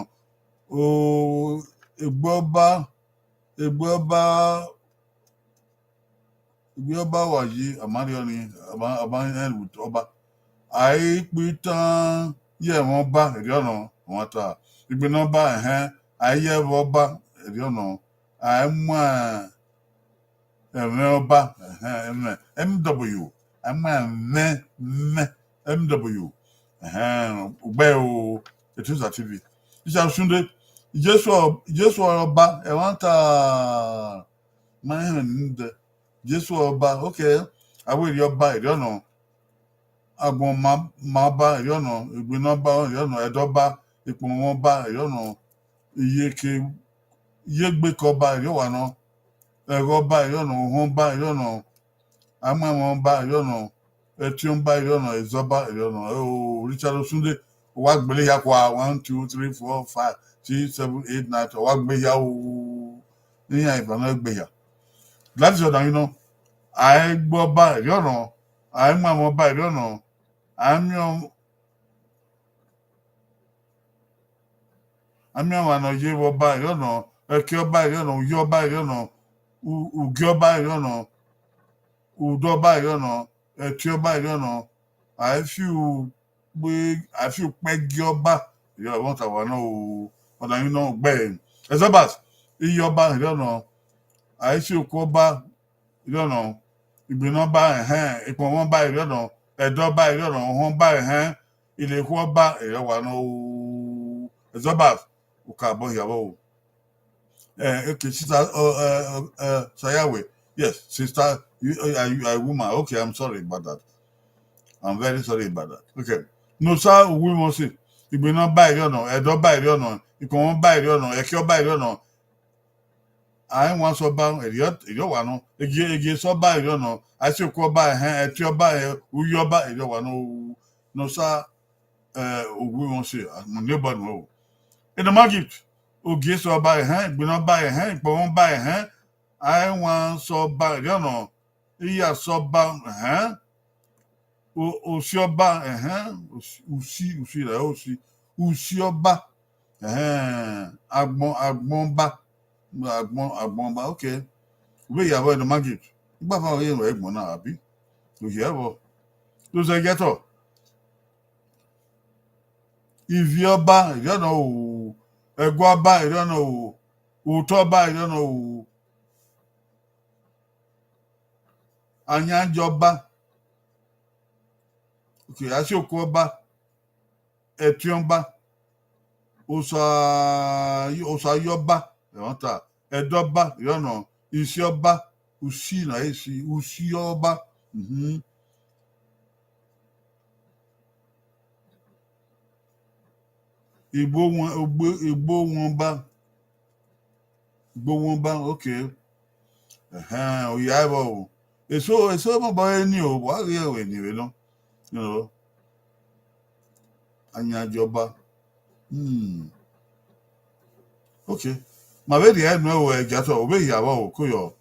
ìgbọ́ba wà yí àmàlẹ́ọ̀ni àbáyẹ̀wò ọba àìpìtàn yẹ̀ wọ́n bá èdè ọ̀nà wọn ta ìgbìnàba àìyẹ̀wò ọba èdè ọ̀nà àìmọ́ ọba MW MW gbẹ́ ètùsà TV ìṣàṣúndé Jésù ọba ẹ̀wọ̀n ta máa ń dẹ Jésù ọba ok àwọn èrè ọba èrè ọ̀nà agbọ̀n máa bá èrè ọ̀nà ìgbìnà bá èrè ọ̀nà ẹ̀dọ́ba ipò wọn bá èrè ọ̀nà iyegbekọba èrè wà náà ẹ̀rọ bá èrè ọ̀nà òhun bá èrè ọ̀nà àmọ́ bá èrè ọ̀nà ẹtí ń bá èrè ọ̀nà ìzọ́ba èrè ọ̀nà Richard Osunde wà gbélé ya kó 1 2 3 4 5 6 7 8 9 wà gbé ya níyàn ìbànú gbé ya láti ọ̀dà yìí náà àìgbọ́ bá èrè ọ̀nà àìmọ́ bá èrè ọ̀nà àmì àwọn àna yé wọ bá èrè ọ̀nà ẹ̀kẹ́ ọba èrè ọ̀nà òyì ọba èrè ọ̀nà ùgé ọba èrè ọ̀nà ùdọ́ ọba èrè ọ̀nà ẹ̀tí ọba èrè ọ̀nà àìfíù pẹ́gí ọba èrè ọ̀nà tàwa náà ọ̀dà yìí náà gbẹ́ ẹ̀zọ́bàs iyì ọba èrè ọ̀nà àìsí òkú ọba èrè ọ̀nà ìgbìnà ọba ipò wọn bá èrè ọ̀nà ẹ̀dọ́ ọba èrè ọ̀nà ọ̀hún bá ilé-ikú ọba èrè wà náà ẹ̀zọ́bàs òkà àbọ̀ ìyàwó okay, sister Sayawe. Yes, sister, you are a woman. Okay, I'm sorry about that. I'm very sorry about that. Okay. No, sir, we must say. If we not buy it or no, don't buy it or no, you can't buy it or no, if you buy it or no. I want so bad, idiot, you don't want no. If so buy it or no, I should go buy at your buy, who you buy, you don't want no, sir, we won't say. My neighbor no. In the market. Ogè sọ ọba ìgbìnà bá ìpò wọn bá àìwọn sọ ọba ìrìnà ìyà sọ ọba òsì ọba òsì rẹ òsì ọba àgbọnba ok ìwé ìyàwó ẹni market nígbà fáwọn èèyàn ẹ̀gbọ́n náà àbí òsì ẹbọ tó ṣe gẹtọ ìvì ọba ìrìnà ẹ̀gbọ́n ọba ìrìnà òótọ́ ọba ìrìnà àyànjọ ọba òkè àṣòkò ọba Etiomba, Osa Yoba, Yonta, Edoba, Yono, Isioba, Usina, Usioba, Igbo Womba, okay. Oyabo. It's my boy new, what are you know? You know, Anya Joba. Okay. My baby had no just obey Yabo, Kuyo.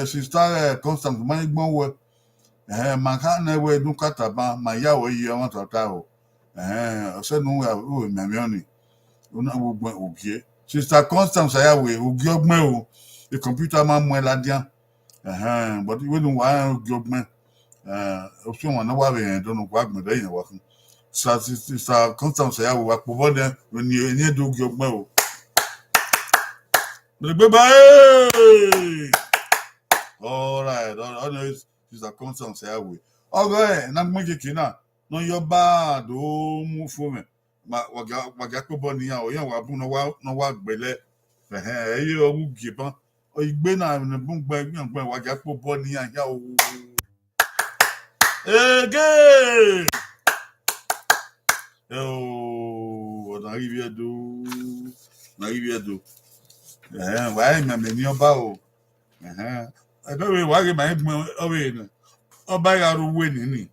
Sister constant money more. Manka we do kataba, my Yahweh, you want to tell. Said no, my money. Una Oghe. Sister Constance Ayawe, Oghe me the computer man mo ladian. But we don't want Oghe. Option one wa be don't know what me dey work. Sister Constance Ayawe wa po den when you do Oghe me. All right, all know Sister Constance Ayawe. Oghe na mo kekina no your bad o mu fo me. Waga ko bo ni o yan wa bu no wa gbele eyi o wu giban o igbe na ni bu gbe waga ko bo ni ya o ege na rivière do wa me ni oba o do we wa ge ma gbon o we ni oba ya ru we ni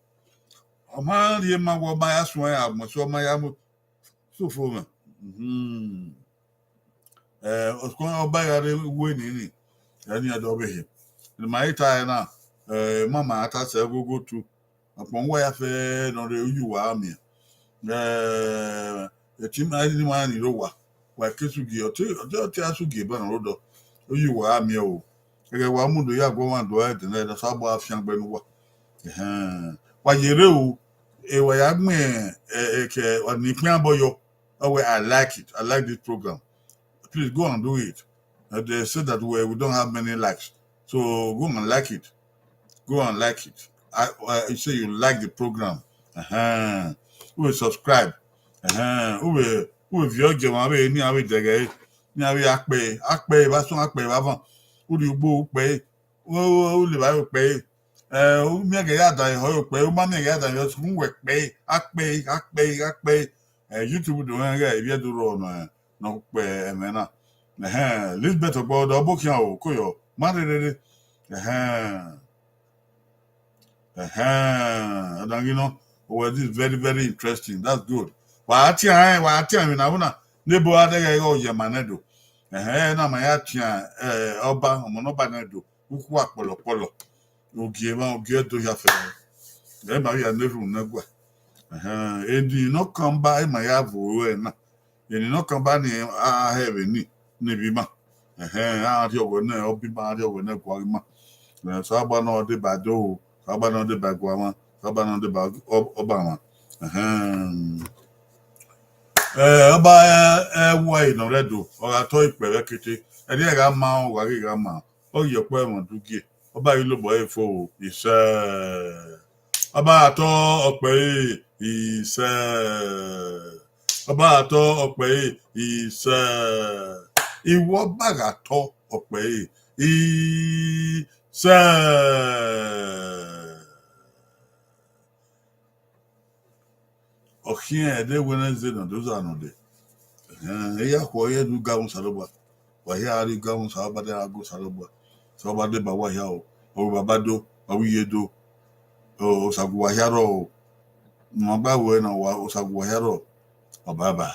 o ma ri ma wo ba ya so ya mo so ma ya mo so fo me oskon ọba yare uwe nini yani adobe ni mai tai na mama ata se gogo tu apon wa ya fe no re uyu wa mi tim ai ni ma ni ro wa kesu gi o ti asu gi ba na rodo uyu wa mi o ege wa mu do ya go wan do e de na so abo afian gbe nu wa yere o wa ya gbe ke oni pin aboyo I like it. I like this program. Please go and do it. They said that we don't have many likes. So go and like it. Go and like it. I say you like the program. Who will subscribe? Who will view your way? Ni awi dege. Ni awi akpe. Basun akpe. Bavan. Who do you bo akpe? Who live akpe? Who me get yada ho akpe? Who man get yada yo sun akpe? Akpe. YouTube do nga if you do run no pe emena Lisbeth about the book ya koyo marere and you know this is very very interesting. That's good. Wa ati mi na una nebo adega go ye manedo na ma ya tia oba omo ba na do kuku apolopolo ogie do ya fe e ma ya nefu na gwa edi no come by my avo na edi no come by ni have ni bi ma a ri owo na obi ma ri owo na kwa ma so agba na ode ba do agba na ode ba gwa ma agba na ode ba oba ma oba wa ino redo o ga to ipere kete edi ga ma o wa ga ma o ye po e mo dugie oba yi lo bo e fo ise ọba àtọ ọpẹ ìṣe ọba àtọ ọpẹ ìṣe ìwọ bàgà tọ ọpẹ ìṣe ọkìn ẹdẹ Wednesday na dozo anọdẹ ẹyà kọ ẹyẹ du gàwọn sàlọgbà wàhíà àrí gàwọn sàlọgbàdẹ àgọ sàlọgbà sàlọgbàdẹ bà wàhíà o ọrọ bàbá do àwíyé do Osaguwahiro Magbawe na Osaguwahiro Obaba.